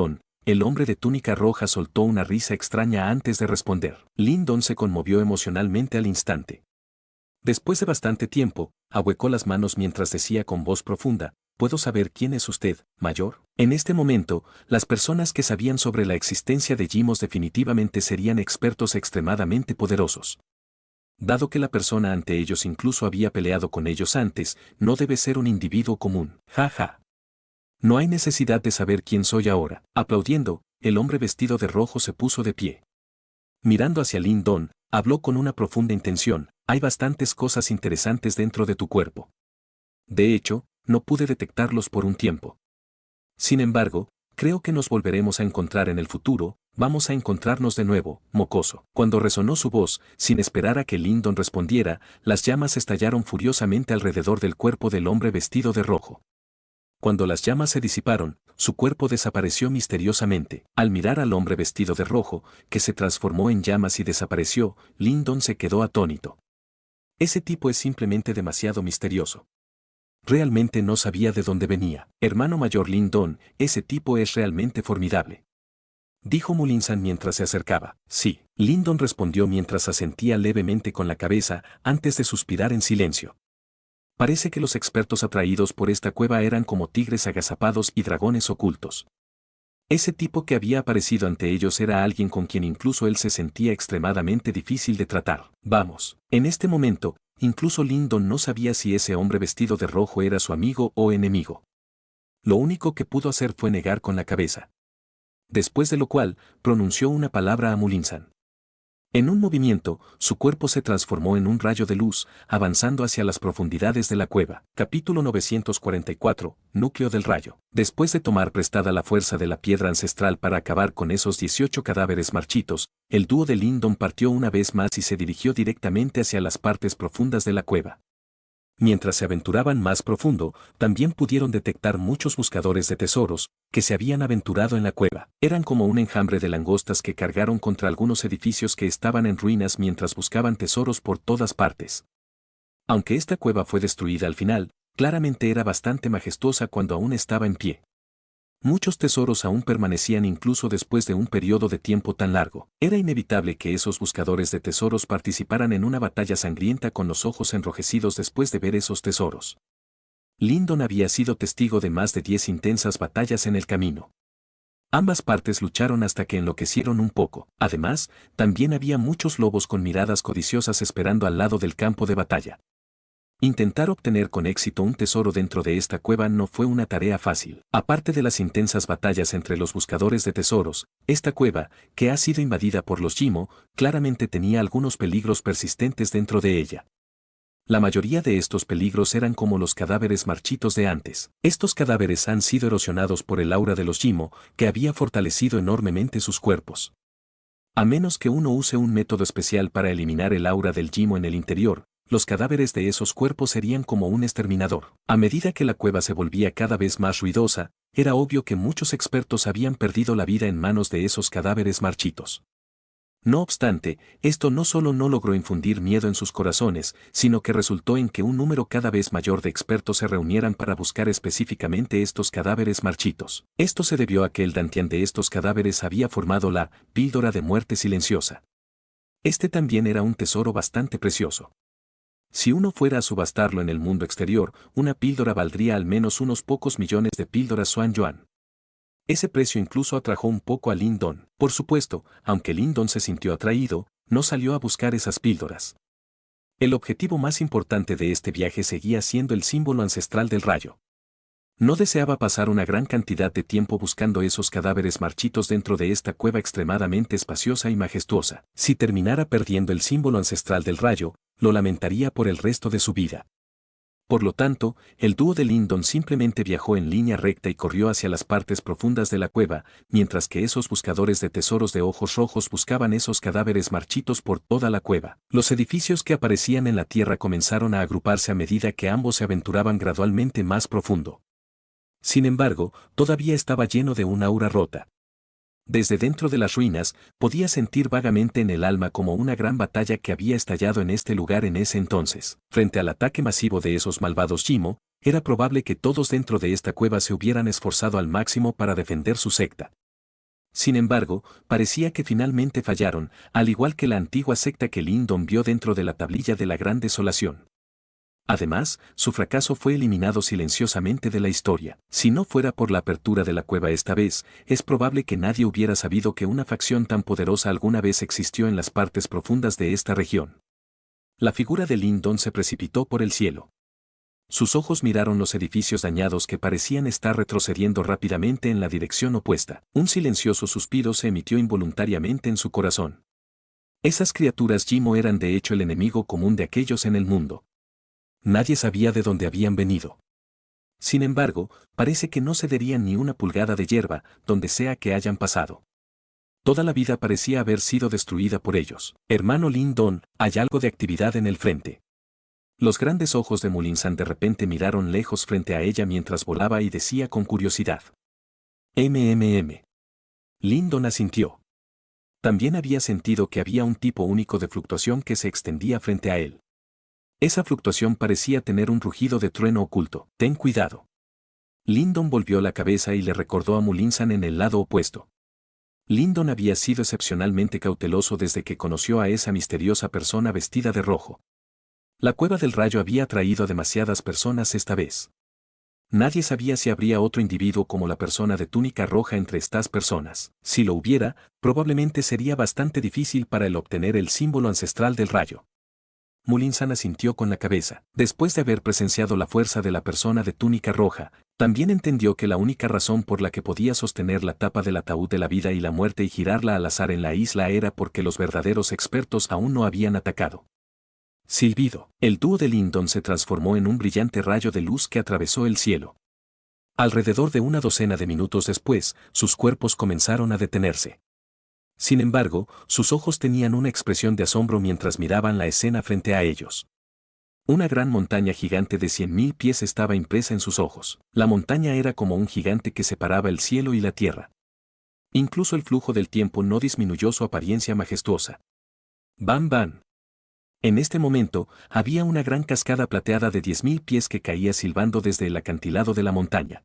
El hombre de túnica roja soltó una risa extraña antes de responder. Lindon se conmovió emocionalmente al instante. Después de bastante tiempo, ahuecó las manos mientras decía con voz profunda, ¿puedo saber quién es usted, mayor? En este momento, las personas que sabían sobre la existencia de Gimos definitivamente serían expertos extremadamente poderosos. Dado que la persona ante ellos incluso había peleado con ellos antes, no debe ser un individuo común. Ja ja. No hay necesidad de saber quién soy ahora. Aplaudiendo, el hombre vestido de rojo se puso de pie. Mirando hacia Lindon, habló con una profunda intención, hay bastantes cosas interesantes dentro de tu cuerpo. De hecho, no pude detectarlos por un tiempo. Sin embargo, creo que nos volveremos a encontrar en el futuro, vamos a encontrarnos de nuevo, mocoso. Cuando resonó su voz, sin esperar a que Lindon respondiera, las llamas estallaron furiosamente alrededor del cuerpo del hombre vestido de rojo. Cuando las llamas se disiparon, su cuerpo desapareció misteriosamente. Al mirar al hombre vestido de rojo, que se transformó en llamas y desapareció, Lindon se quedó atónito. Ese tipo es simplemente demasiado misterioso. Realmente no sabía de dónde venía. Hermano mayor Lindon, ese tipo es realmente formidable. Dijo Mulinsan mientras se acercaba. Sí, Lindon respondió mientras asentía levemente con la cabeza antes de suspirar en silencio. Parece que los expertos atraídos por esta cueva eran como tigres agazapados y dragones ocultos. Ese tipo que había aparecido ante ellos era alguien con quien incluso él se sentía extremadamente difícil de tratar. Vamos, en este momento, incluso Lindon no sabía si ese hombre vestido de rojo era su amigo o enemigo. Lo único que pudo hacer fue negar con la cabeza. Después de lo cual, pronunció una palabra a Mulinsan. En un movimiento, su cuerpo se transformó en un rayo de luz, avanzando hacia las profundidades de la cueva. Capítulo 944, Núcleo del rayo. Después de tomar prestada la fuerza de la piedra ancestral para acabar con esos 18 cadáveres marchitos, el dúo de Lindon partió una vez más y se dirigió directamente hacia las partes profundas de la cueva. Mientras se aventuraban más profundo, también pudieron detectar muchos buscadores de tesoros, que se habían aventurado en la cueva. Eran como un enjambre de langostas que cargaron contra algunos edificios que estaban en ruinas mientras buscaban tesoros por todas partes. Aunque esta cueva fue destruida al final, claramente era bastante majestuosa cuando aún estaba en pie. Muchos tesoros aún permanecían incluso después de un periodo de tiempo tan largo. Era inevitable que esos buscadores de tesoros participaran en una batalla sangrienta con los ojos enrojecidos después de ver esos tesoros. Lindon había sido testigo de más de 10 intensas batallas en el camino. Ambas partes lucharon hasta que enloquecieron un poco. Además, también había muchos lobos con miradas codiciosas esperando al lado del campo de batalla. Intentar obtener con éxito un tesoro dentro de esta cueva no fue una tarea fácil. Aparte de las intensas batallas entre los buscadores de tesoros, esta cueva, que ha sido invadida por los Jimo, claramente tenía algunos peligros persistentes dentro de ella. La mayoría de estos peligros eran como los cadáveres marchitos de antes. Estos cadáveres han sido erosionados por el aura de los Jimo, que había fortalecido enormemente sus cuerpos. A menos que uno use un método especial para eliminar el aura del Jimo en el interior, los cadáveres de esos cuerpos serían como un exterminador. A medida que la cueva se volvía cada vez más ruidosa, era obvio que muchos expertos habían perdido la vida en manos de esos cadáveres marchitos. No obstante, esto no solo no logró infundir miedo en sus corazones, sino que resultó en que un número cada vez mayor de expertos se reunieran para buscar específicamente estos cadáveres marchitos. Esto se debió a que el dantian de estos cadáveres había formado la píldora de muerte silenciosa. Este también era un tesoro bastante precioso. Si uno fuera a subastarlo en el mundo exterior, una píldora valdría al menos unos pocos millones de píldoras Xuan Yuan. Ese precio incluso atrajo un poco a Lindon. Por supuesto, aunque Lindon se sintió atraído, no salió a buscar esas píldoras. El objetivo más importante de este viaje seguía siendo el símbolo ancestral del rayo. No deseaba pasar una gran cantidad de tiempo buscando esos cadáveres marchitos dentro de esta cueva extremadamente espaciosa y majestuosa. Si terminara perdiendo el símbolo ancestral del rayo, lo lamentaría por el resto de su vida. Por lo tanto, el dúo de Lindon simplemente viajó en línea recta y corrió hacia las partes profundas de la cueva, mientras que esos buscadores de tesoros de ojos rojos buscaban esos cadáveres marchitos por toda la cueva. Los edificios que aparecían en la tierra comenzaron a agruparse a medida que ambos se aventuraban gradualmente más profundo. Sin embargo, todavía estaba lleno de una aura rota. Desde dentro de las ruinas, podía sentir vagamente en el alma como una gran batalla que había estallado en este lugar en ese entonces. Frente al ataque masivo de esos malvados Jimo, era probable que todos dentro de esta cueva se hubieran esforzado al máximo para defender su secta. Sin embargo, parecía que finalmente fallaron, al igual que la antigua secta que Lindon vio dentro de la tablilla de la Gran Desolación. Además, su fracaso fue eliminado silenciosamente de la historia. Si no fuera por la apertura de la cueva esta vez, es probable que nadie hubiera sabido que una facción tan poderosa alguna vez existió en las partes profundas de esta región. La figura de Lindon se precipitó por el cielo. Sus ojos miraron los edificios dañados que parecían estar retrocediendo rápidamente en la dirección opuesta. Un silencioso suspiro se emitió involuntariamente en su corazón. Esas criaturas Yimo eran de hecho el enemigo común de aquellos en el mundo. Nadie sabía de dónde habían venido. Sin embargo, parece que no cederían ni una pulgada de hierba, donde sea que hayan pasado. Toda la vida parecía haber sido destruida por ellos. Hermano Lindon, hay algo de actividad en el frente. Los grandes ojos de Mulinsan de repente miraron lejos frente a ella mientras volaba y decía con curiosidad. MMM. Lindon asintió. También había sentido que había un tipo único de fluctuación que se extendía frente a él. Esa fluctuación parecía tener un rugido de trueno oculto. Ten cuidado. Lindon volvió la cabeza y le recordó a Mulinsan en el lado opuesto. Lindon había sido excepcionalmente cauteloso desde que conoció a esa misteriosa persona vestida de rojo. La cueva del rayo había atraído a demasiadas personas esta vez. Nadie sabía si habría otro individuo como la persona de túnica roja entre estas personas. Si lo hubiera, probablemente sería bastante difícil para él obtener el símbolo ancestral del rayo. Mulinsan asintió con la cabeza. Después de haber presenciado la fuerza de la persona de túnica roja, también entendió que la única razón por la que podía sostener la tapa del ataúd de la vida y la muerte y girarla al azar en la isla era porque los verdaderos expertos aún no habían atacado. Silbido. El dúo de Lindon se transformó en un brillante rayo de luz que atravesó el cielo. Alrededor de una docena de minutos después, sus cuerpos comenzaron a detenerse. Sin embargo, sus ojos tenían una expresión de asombro mientras miraban la escena frente a ellos. Una gran montaña gigante de 100.000 pies estaba impresa en sus ojos. La montaña era como un gigante que separaba el cielo y la tierra. Incluso el flujo del tiempo no disminuyó su apariencia majestuosa. ¡Bam, bam! En este momento, había una gran cascada plateada de 10.000 pies que caía silbando desde el acantilado de la montaña.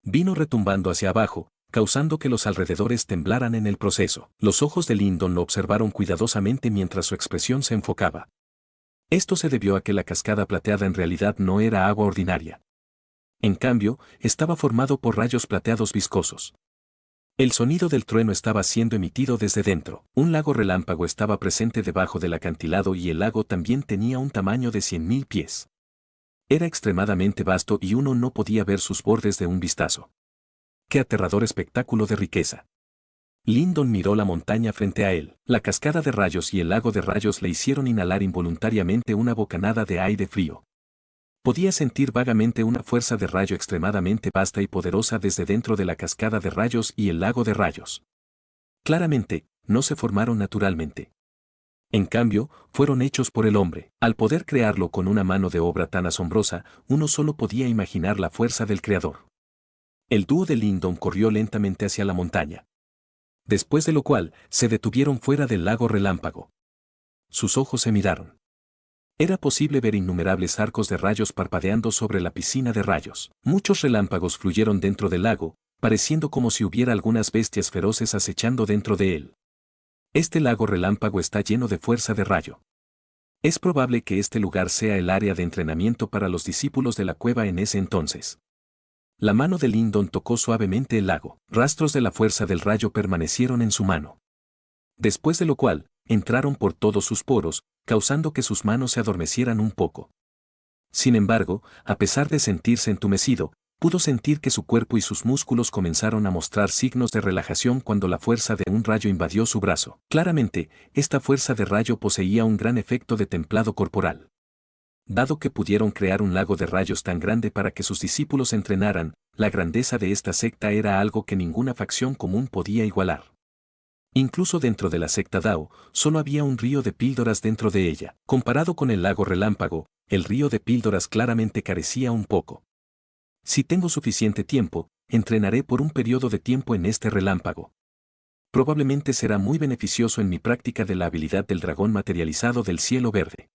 Vino retumbando hacia abajo, causando que los alrededores temblaran en el proceso. Los ojos de Lindon lo observaron cuidadosamente mientras su expresión se enfocaba. Esto se debió a que la cascada plateada en realidad no era agua ordinaria. En cambio, estaba formado por rayos plateados viscosos. El sonido del trueno estaba siendo emitido desde dentro. Un lago relámpago estaba presente debajo del acantilado y el lago también tenía un tamaño de 100.000 pies. Era extremadamente vasto y uno no podía ver sus bordes de un vistazo. ¡Qué aterrador espectáculo de riqueza! Lindon miró la montaña frente a él. La cascada de rayos y el lago de rayos le hicieron inhalar involuntariamente una bocanada de aire frío. Podía sentir vagamente una fuerza de rayo extremadamente vasta y poderosa desde dentro de la cascada de rayos y el lago de rayos. Claramente, no se formaron naturalmente. En cambio, fueron hechos por el hombre. Al poder crearlo con una mano de obra tan asombrosa, uno solo podía imaginar la fuerza del creador. El dúo de Lindon corrió lentamente hacia la montaña. Después de lo cual, se detuvieron fuera del lago relámpago. Sus ojos se miraron. Era posible ver innumerables arcos de rayos parpadeando sobre la piscina de rayos. Muchos relámpagos fluyeron dentro del lago, pareciendo como si hubiera algunas bestias feroces acechando dentro de él. Este lago relámpago está lleno de fuerza de rayo. Es probable que este lugar sea el área de entrenamiento para los discípulos de la cueva en ese entonces. La mano de Lindon tocó suavemente el lago. Rastros de la fuerza del rayo permanecieron en su mano. Después de lo cual, entraron por todos sus poros, causando que sus manos se adormecieran un poco. Sin embargo, a pesar de sentirse entumecido, pudo sentir que su cuerpo y sus músculos comenzaron a mostrar signos de relajación cuando la fuerza de un rayo invadió su brazo. Claramente, esta fuerza de rayo poseía un gran efecto de templado corporal. Dado que pudieron crear un lago de rayos tan grande para que sus discípulos entrenaran, la grandeza de esta secta era algo que ninguna facción común podía igualar. Incluso dentro de la secta Dao, solo había un río de píldoras dentro de ella. Comparado con el lago relámpago, el río de píldoras claramente carecía un poco. Si tengo suficiente tiempo, entrenaré por un periodo de tiempo en este relámpago. Probablemente será muy beneficioso en mi práctica de la habilidad del dragón materializado del cielo verde.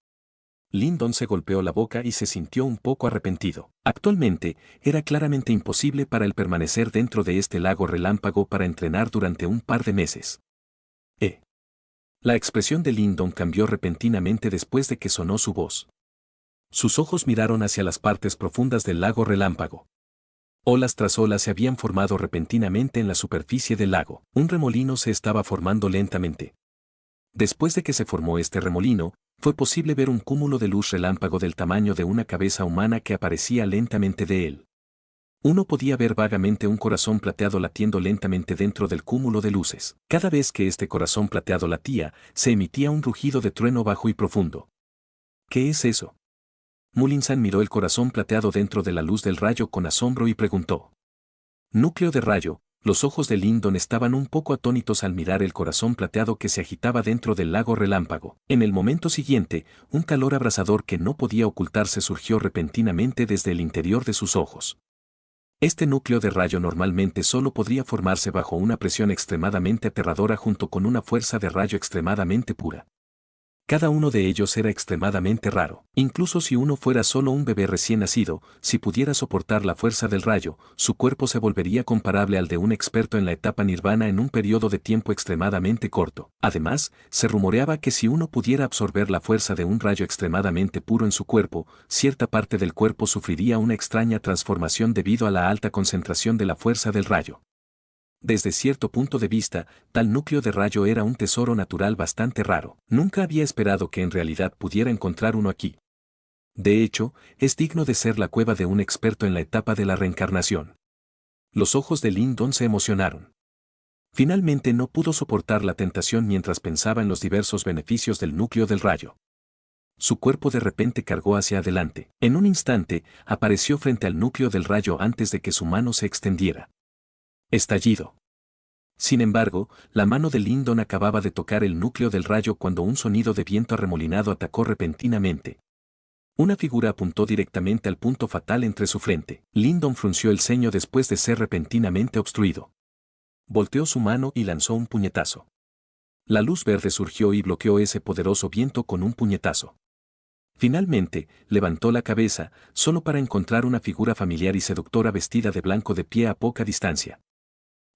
Lyndon se golpeó la boca y se sintió un poco arrepentido. Actualmente, era claramente imposible para él permanecer dentro de este lago relámpago para entrenar durante un par de meses. La expresión de Lyndon cambió repentinamente después de que sonó su voz. Sus ojos miraron hacia las partes profundas del lago relámpago. Olas tras olas se habían formado repentinamente en la superficie del lago. Un remolino se estaba formando lentamente. Después de que se formó este remolino, fue posible ver un cúmulo de luz relámpago del tamaño de una cabeza humana que aparecía lentamente de él. Uno podía ver vagamente un corazón plateado latiendo lentamente dentro del cúmulo de luces. Cada vez que este corazón plateado latía, se emitía un rugido de trueno bajo y profundo. ¿Qué es eso? Mullinson miró el corazón plateado dentro de la luz del rayo con asombro y preguntó. Núcleo de rayo. Los ojos de Lyndon estaban un poco atónitos al mirar el corazón plateado que se agitaba dentro del lago relámpago. En el momento siguiente, un calor abrasador que no podía ocultarse surgió repentinamente desde el interior de sus ojos. Este núcleo de rayo normalmente solo podría formarse bajo una presión extremadamente aterradora junto con una fuerza de rayo extremadamente pura. Cada uno de ellos era extremadamente raro. Incluso si uno fuera solo un bebé recién nacido, si pudiera soportar la fuerza del rayo, su cuerpo se volvería comparable al de un experto en la etapa nirvana en un periodo de tiempo extremadamente corto. Además, se rumoreaba que si uno pudiera absorber la fuerza de un rayo extremadamente puro en su cuerpo, cierta parte del cuerpo sufriría una extraña transformación debido a la alta concentración de la fuerza del rayo. Desde cierto punto de vista, tal núcleo de rayo era un tesoro natural bastante raro. Nunca había esperado que en realidad pudiera encontrar uno aquí. De hecho, es digno de ser la cueva de un experto en la etapa de la reencarnación. Los ojos de Lyndon se emocionaron. Finalmente no pudo soportar la tentación mientras pensaba en los diversos beneficios del núcleo del rayo. Su cuerpo de repente cargó hacia adelante. En un instante, apareció frente al núcleo del rayo antes de que su mano se extendiera. Estallido. Sin embargo, la mano de Lyndon acababa de tocar el núcleo del rayo cuando un sonido de viento arremolinado atacó repentinamente. Una figura apuntó directamente al punto fatal entre su frente. Lyndon frunció el ceño después de ser repentinamente obstruido. Volteó su mano y lanzó un puñetazo. La luz verde surgió y bloqueó ese poderoso viento con un puñetazo. Finalmente, levantó la cabeza, solo para encontrar una figura familiar y seductora vestida de blanco de pie a poca distancia.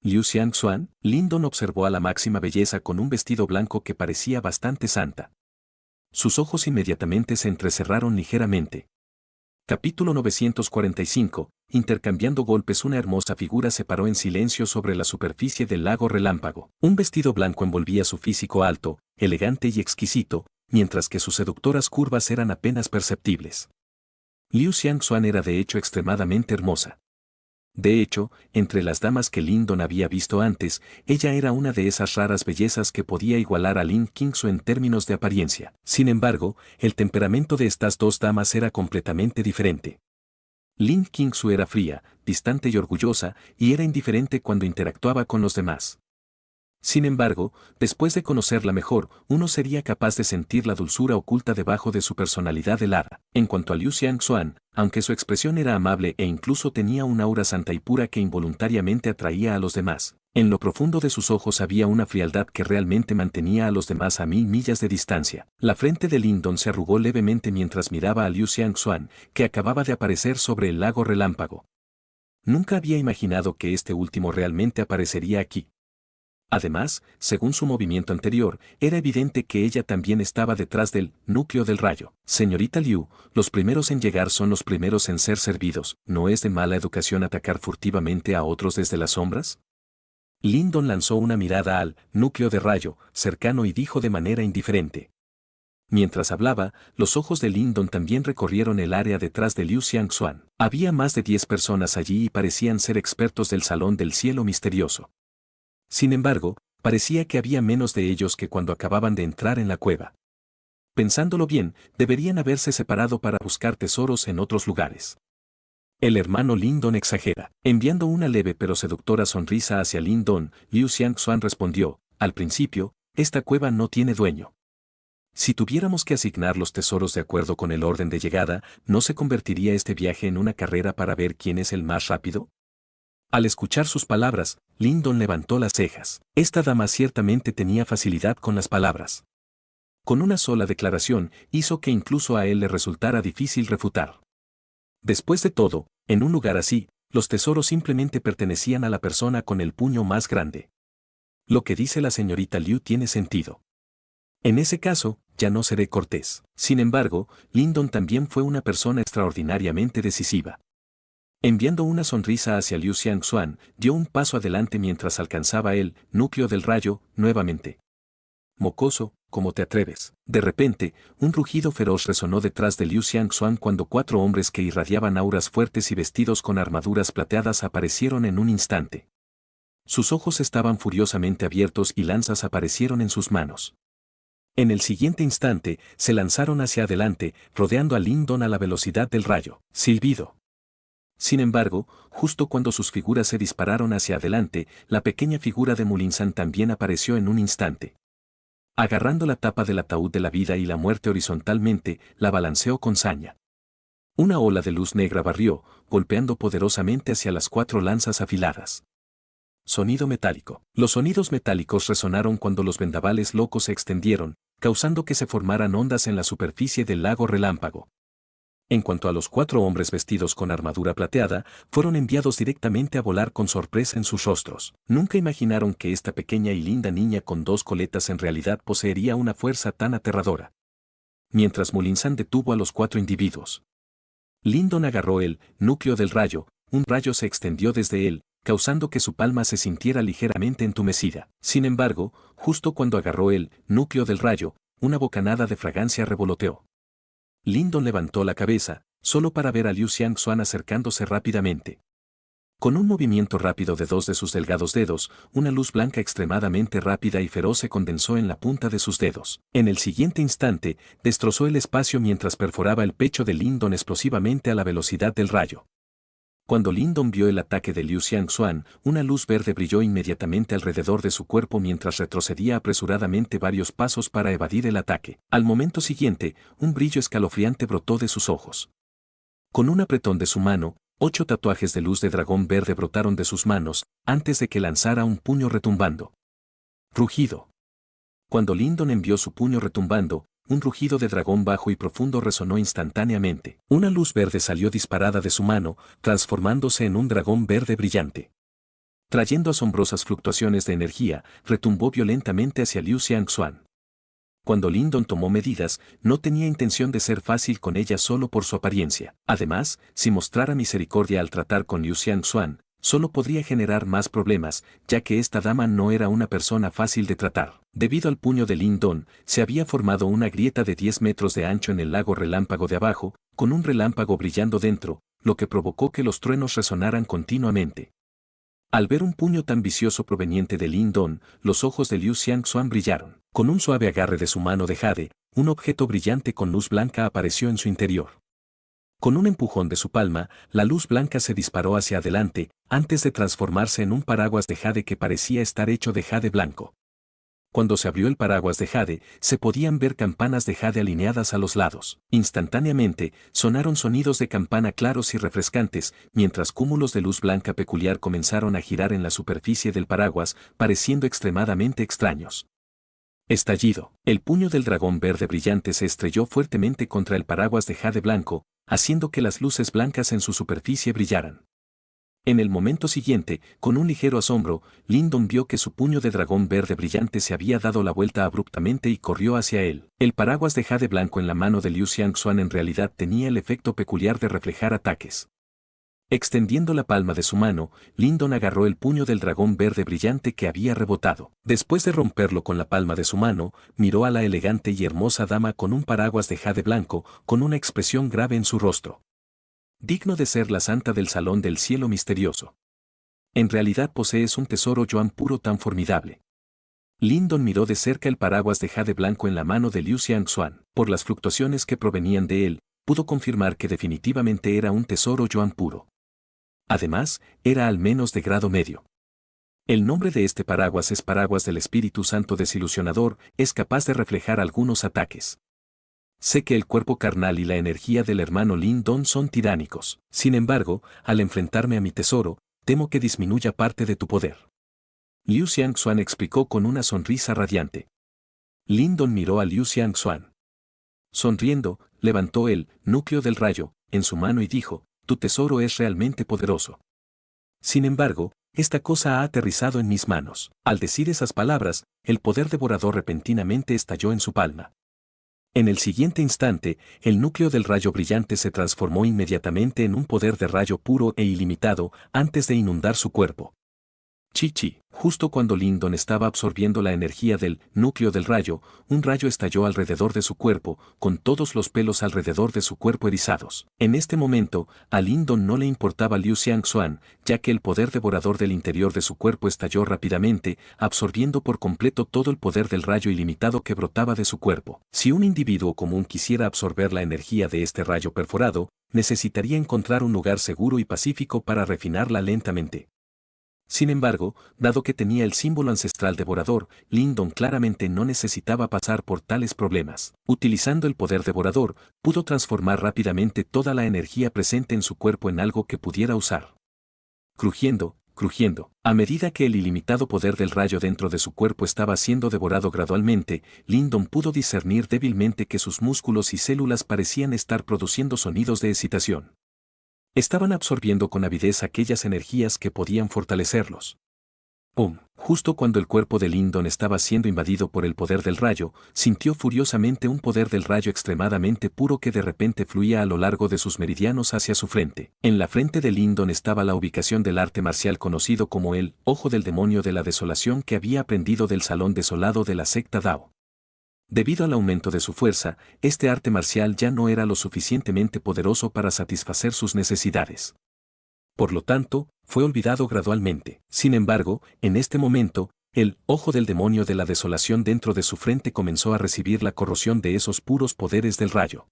Liu Xiangxuan. Lyndon observó a la máxima belleza con un vestido blanco que parecía bastante santa. Sus ojos inmediatamente se entrecerraron ligeramente. Capítulo 945. Intercambiando golpes, una hermosa figura se paró en silencio sobre la superficie del lago relámpago. Un vestido blanco envolvía su físico alto, elegante y exquisito, mientras que sus seductoras curvas eran apenas perceptibles. Liu Xiangxuan era de hecho extremadamente hermosa. De hecho, entre las damas que Lyndon había visto antes, ella era una de esas raras bellezas que podía igualar a Lin Qingsu en términos de apariencia. Sin embargo, el temperamento de estas dos damas era completamente diferente. Lin Qingsu era fría, distante y orgullosa, y era indiferente cuando interactuaba con los demás. Sin embargo, después de conocerla mejor, uno sería capaz de sentir la dulzura oculta debajo de su personalidad helada. En cuanto a Liu Xiangxuan, aunque su expresión era amable e incluso tenía un aura santa y pura que involuntariamente atraía a los demás, en lo profundo de sus ojos había una frialdad que realmente mantenía a los demás a 1000 millas de distancia. La frente de Lyndon se arrugó levemente mientras miraba a Liu Xiangxuan, que acababa de aparecer sobre el lago relámpago. Nunca había imaginado que este último realmente aparecería aquí. Además, según su movimiento anterior, era evidente que ella también estaba detrás del núcleo del rayo. Señorita Liu, los primeros en llegar son los primeros en ser servidos. ¿No es de mala educación atacar furtivamente a otros desde las sombras? Lyndon lanzó una mirada al núcleo de rayo cercano y dijo de manera indiferente. Mientras hablaba, los ojos de Lyndon también recorrieron el área detrás de Liu Xiangxuan. Había más de 10 personas allí y parecían ser expertos del Salón del Cielo Misterioso. Sin embargo, parecía que había menos de ellos que cuando acababan de entrar en la cueva. Pensándolo bien, deberían haberse separado para buscar tesoros en otros lugares. El hermano Lyndon exagera. Enviando una leve pero seductora sonrisa hacia Lyndon, Liu Xiangxuan respondió, al principio, esta cueva no tiene dueño. Si tuviéramos que asignar los tesoros de acuerdo con el orden de llegada, ¿no se convertiría este viaje en una carrera para ver quién es el más rápido? Al escuchar sus palabras, Lyndon levantó las cejas. Esta dama ciertamente tenía facilidad con las palabras. Con una sola declaración, hizo que incluso a él le resultara difícil refutar. Después de todo, en un lugar así, los tesoros simplemente pertenecían a la persona con el puño más grande. Lo que dice la señorita Liu tiene sentido. En ese caso, ya no seré cortés. Sin embargo, Lindon también fue una persona extraordinariamente decisiva. Enviando una sonrisa hacia Liu Xiangxuan, dio un paso adelante mientras alcanzaba el núcleo del rayo, nuevamente. Mocoso, ¿cómo te atreves? De repente, un rugido feroz resonó detrás de Liu Xiangxuan cuando 4 hombres que irradiaban auras fuertes y vestidos con armaduras plateadas aparecieron en un instante. Sus ojos estaban furiosamente abiertos y lanzas aparecieron en sus manos. En el siguiente instante, se lanzaron hacia adelante, rodeando a Lindon a la velocidad del rayo. Silbido. Sin embargo, justo cuando sus figuras se dispararon hacia adelante, la pequeña figura de Mulinsan también apareció en un instante. Agarrando la tapa del ataúd de la vida y la muerte horizontalmente, la balanceó con saña. Una ola de luz negra barrió, golpeando poderosamente hacia las 4 lanzas afiladas. Sonido metálico. Los sonidos metálicos resonaron cuando los vendavales locos se extendieron, causando que se formaran ondas en la superficie del lago relámpago. En cuanto a los 4 hombres vestidos con armadura plateada, fueron enviados directamente a volar con sorpresa en sus rostros. Nunca imaginaron que esta pequeña y linda niña con 2 coletas en realidad poseería una fuerza tan aterradora. Mientras Mulinsan detuvo a los 4 individuos. Lindon agarró el núcleo del rayo, un rayo se extendió desde él, causando que su palma se sintiera ligeramente entumecida. Sin embargo, justo cuando agarró el núcleo del rayo, una bocanada de fragancia revoloteó. Lindon levantó la cabeza, solo para ver a Liu Xiangxuan acercándose rápidamente. Con un movimiento rápido de 2 de sus delgados dedos, una luz blanca extremadamente rápida y feroz se condensó en la punta de sus dedos. En el siguiente instante, destrozó el espacio mientras perforaba el pecho de Lindon explosivamente a la velocidad del rayo. Cuando Lindon vio el ataque de Liu Xiangxuan, una luz verde brilló inmediatamente alrededor de su cuerpo mientras retrocedía apresuradamente varios pasos para evadir el ataque. Al momento siguiente, un brillo escalofriante brotó de sus ojos. Con un apretón de su mano, 8 tatuajes de luz de dragón verde brotaron de sus manos, antes de que lanzara un puño retumbando. Rugido. Cuando Lindon envió su puño retumbando, un rugido de dragón bajo y profundo resonó instantáneamente. Una luz verde salió disparada de su mano, transformándose en un dragón verde brillante. Trayendo asombrosas fluctuaciones de energía, retumbó violentamente hacia Liu Xiangxuan. Cuando Lindon tomó medidas, no tenía intención de ser fácil con ella solo por su apariencia. Además, si mostrara misericordia al tratar con Liu Xiangxuan, solo podría generar más problemas, ya que esta dama no era una persona fácil de tratar. Debido al puño de Lindon, se había formado una grieta de 10 metros de ancho en el lago relámpago de abajo, con un relámpago brillando dentro, lo que provocó que los truenos resonaran continuamente. Al ver un puño tan vicioso proveniente de Lindon, los ojos de Liu Xiangxuan brillaron. Con un suave agarre de su mano de jade, un objeto brillante con luz blanca apareció en su interior. Con un empujón de su palma, la luz blanca se disparó hacia adelante, antes de transformarse en un paraguas de jade que parecía estar hecho de jade blanco. Cuando se abrió el paraguas de jade, se podían ver campanas de jade alineadas a los lados. Instantáneamente, sonaron sonidos de campana claros y refrescantes, mientras cúmulos de luz blanca peculiar comenzaron a girar en la superficie del paraguas, pareciendo extremadamente extraños. Estallido. El puño del dragón verde brillante se estrelló fuertemente contra el paraguas de jade blanco, haciendo que las luces blancas en su superficie brillaran. En el momento siguiente, con un ligero asombro, Lindon vio que su puño de dragón verde brillante se había dado la vuelta abruptamente y corrió hacia él. El paraguas de jade blanco en la mano de Liu Xiangxuan en realidad tenía el efecto peculiar de reflejar ataques. Extendiendo la palma de su mano, Lindon agarró el puño del dragón verde brillante que había rebotado. Después de romperlo con la palma de su mano, miró a la elegante y hermosa dama con un paraguas de jade blanco, con una expresión grave en su rostro. Digno de ser la santa del salón del cielo misterioso. En realidad posees un tesoro yuan puro tan formidable. Lindon miró de cerca el paraguas de jade blanco en la mano de Liu Xiangxuan. Por las fluctuaciones que provenían de él, pudo confirmar que definitivamente era un tesoro yuan puro. Además, era al menos de grado medio. El nombre de este paraguas es paraguas del Espíritu Santo desilusionador, es capaz de reflejar algunos ataques. Sé que el cuerpo carnal y la energía del hermano Lindon son tiránicos. Sin embargo, al enfrentarme a mi tesoro, temo que disminuya parte de tu poder. Liu Xiangxuan explicó con una sonrisa radiante. Lindon miró a Liu Xiangxuan. Sonriendo, levantó el núcleo del rayo en su mano y dijo, tu tesoro es realmente poderoso. Sin embargo, esta cosa ha aterrizado en mis manos. Al decir esas palabras, el poder devorador repentinamente estalló en su palma. En el siguiente instante, el núcleo del rayo brillante se transformó inmediatamente en un poder de rayo puro e ilimitado antes de inundar su cuerpo. Chichi, justo cuando Lindon estaba absorbiendo la energía del núcleo del rayo, un rayo estalló alrededor de su cuerpo, con todos los pelos alrededor de su cuerpo erizados. En este momento, a Lindon no le importaba Liu Xiangxuan, ya que el poder devorador del interior de su cuerpo estalló rápidamente, absorbiendo por completo todo el poder del rayo ilimitado que brotaba de su cuerpo. Si un individuo común quisiera absorber la energía de este rayo perforado, necesitaría encontrar un lugar seguro y pacífico para refinarla lentamente. Sin embargo, dado que tenía el símbolo ancestral devorador, Lindon claramente no necesitaba pasar por tales problemas. Utilizando el poder devorador, pudo transformar rápidamente toda la energía presente en su cuerpo en algo que pudiera usar. Crujiendo, a medida que el ilimitado poder del rayo dentro de su cuerpo estaba siendo devorado gradualmente, Lindon pudo discernir débilmente que sus músculos y células parecían estar produciendo sonidos de excitación. Estaban absorbiendo con avidez aquellas energías que podían fortalecerlos. ¡Pum! Justo cuando el cuerpo de Lindon estaba siendo invadido por el poder del rayo, sintió furiosamente un poder del rayo extremadamente puro que de repente fluía a lo largo de sus meridianos hacia su frente. En la frente de Lindon estaba la ubicación del arte marcial conocido como el Ojo del Demonio de la Desolación que había aprendido del Salón Desolado de la secta Dao. Debido al aumento de su fuerza, este arte marcial ya no era lo suficientemente poderoso para satisfacer sus necesidades. Por lo tanto, fue olvidado gradualmente. Sin embargo, en este momento, el ojo del demonio de la desolación dentro de su frente comenzó a recibir la corrosión de esos puros poderes del rayo.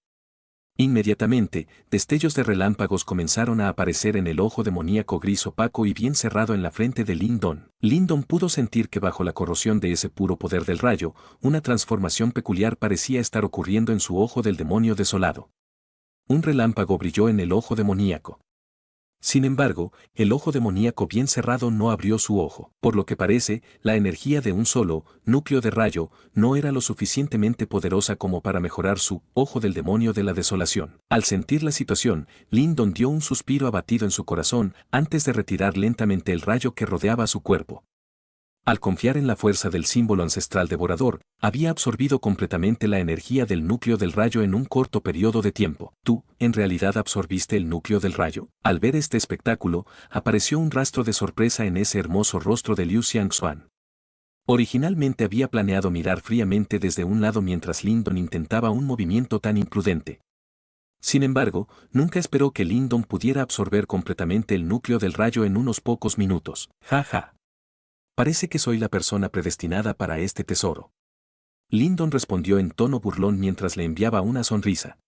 Inmediatamente, destellos de relámpagos comenzaron a aparecer en el ojo demoníaco gris opaco y bien cerrado en la frente de Lindon. Lindon pudo sentir que bajo la corrosión de ese puro poder del rayo, una transformación peculiar parecía estar ocurriendo en su ojo del demonio desolado. Un relámpago brilló en el ojo demoníaco. Sin embargo, el ojo demoníaco bien cerrado no abrió su ojo. Por lo que parece, la energía de un solo núcleo de rayo no era lo suficientemente poderosa como para mejorar su ojo del demonio de la desolación. Al sentir la situación, Lindon dio un suspiro abatido en su corazón antes de retirar lentamente el rayo que rodeaba su cuerpo. Al confiar en la fuerza del símbolo ancestral devorador, había absorbido completamente la energía del núcleo del rayo en un corto periodo de tiempo. ¿Tú, en realidad absorbiste el núcleo del rayo? Al ver este espectáculo, apareció un rastro de sorpresa en ese hermoso rostro de Liu Xiangxuan. Originalmente había planeado mirar fríamente desde un lado mientras Lindon intentaba un movimiento tan imprudente. Sin embargo, nunca esperó que Lindon pudiera absorber completamente el núcleo del rayo en unos pocos minutos. Ja ja. Parece que soy la persona predestinada para este tesoro. Lindon respondió en tono burlón mientras le enviaba una sonrisa.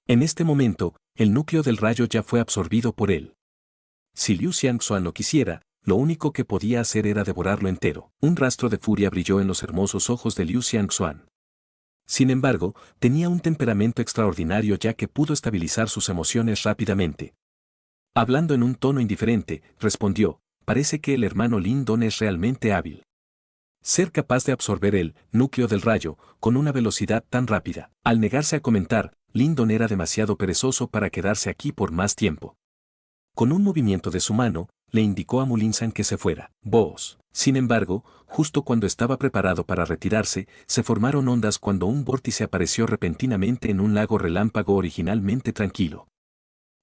En este momento, el núcleo del rayo ya fue absorbido por él. Si Liu Xiangxuan lo quisiera, lo único que podía hacer era devorarlo entero. Un rastro de furia brilló en los hermosos ojos de Liu Xiangxuan. Sin embargo, tenía un temperamento extraordinario ya que pudo estabilizar sus emociones rápidamente. Hablando en un tono indiferente, respondió, parece que el hermano Lindon es realmente hábil. Ser capaz de absorber el núcleo del rayo con una velocidad tan rápida. Al negarse a comentar, Lindon era demasiado perezoso para quedarse aquí por más tiempo. Con un movimiento de su mano, le indicó a Mulinsan que se fuera. Vos. Sin embargo, justo cuando estaba preparado para retirarse, se formaron ondas cuando un vórtice apareció repentinamente en un lago relámpago originalmente tranquilo.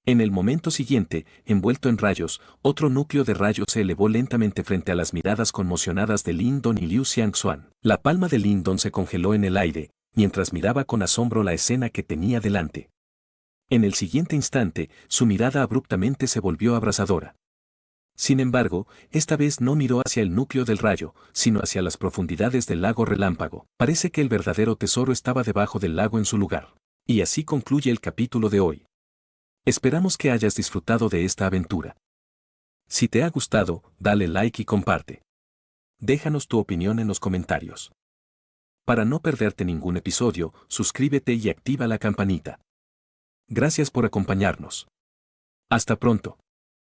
En el momento siguiente, envuelto en rayos, otro núcleo de rayos se elevó lentamente frente a las miradas conmocionadas de Lindon y Liu Xiangxuan. La palma de Lindon se congeló en el aire, mientras miraba con asombro la escena que tenía delante. En el siguiente instante, su mirada abruptamente se volvió abrasadora. Sin embargo, esta vez no miró hacia el núcleo del rayo, sino hacia las profundidades del lago relámpago. Parece que el verdadero tesoro estaba debajo del lago en su lugar. Y así concluye el capítulo de hoy. Esperamos que hayas disfrutado de esta aventura. Si te ha gustado, dale like y comparte. Déjanos tu opinión en los comentarios. Para no perderte ningún episodio, suscríbete y activa la campanita. Gracias por acompañarnos. Hasta pronto.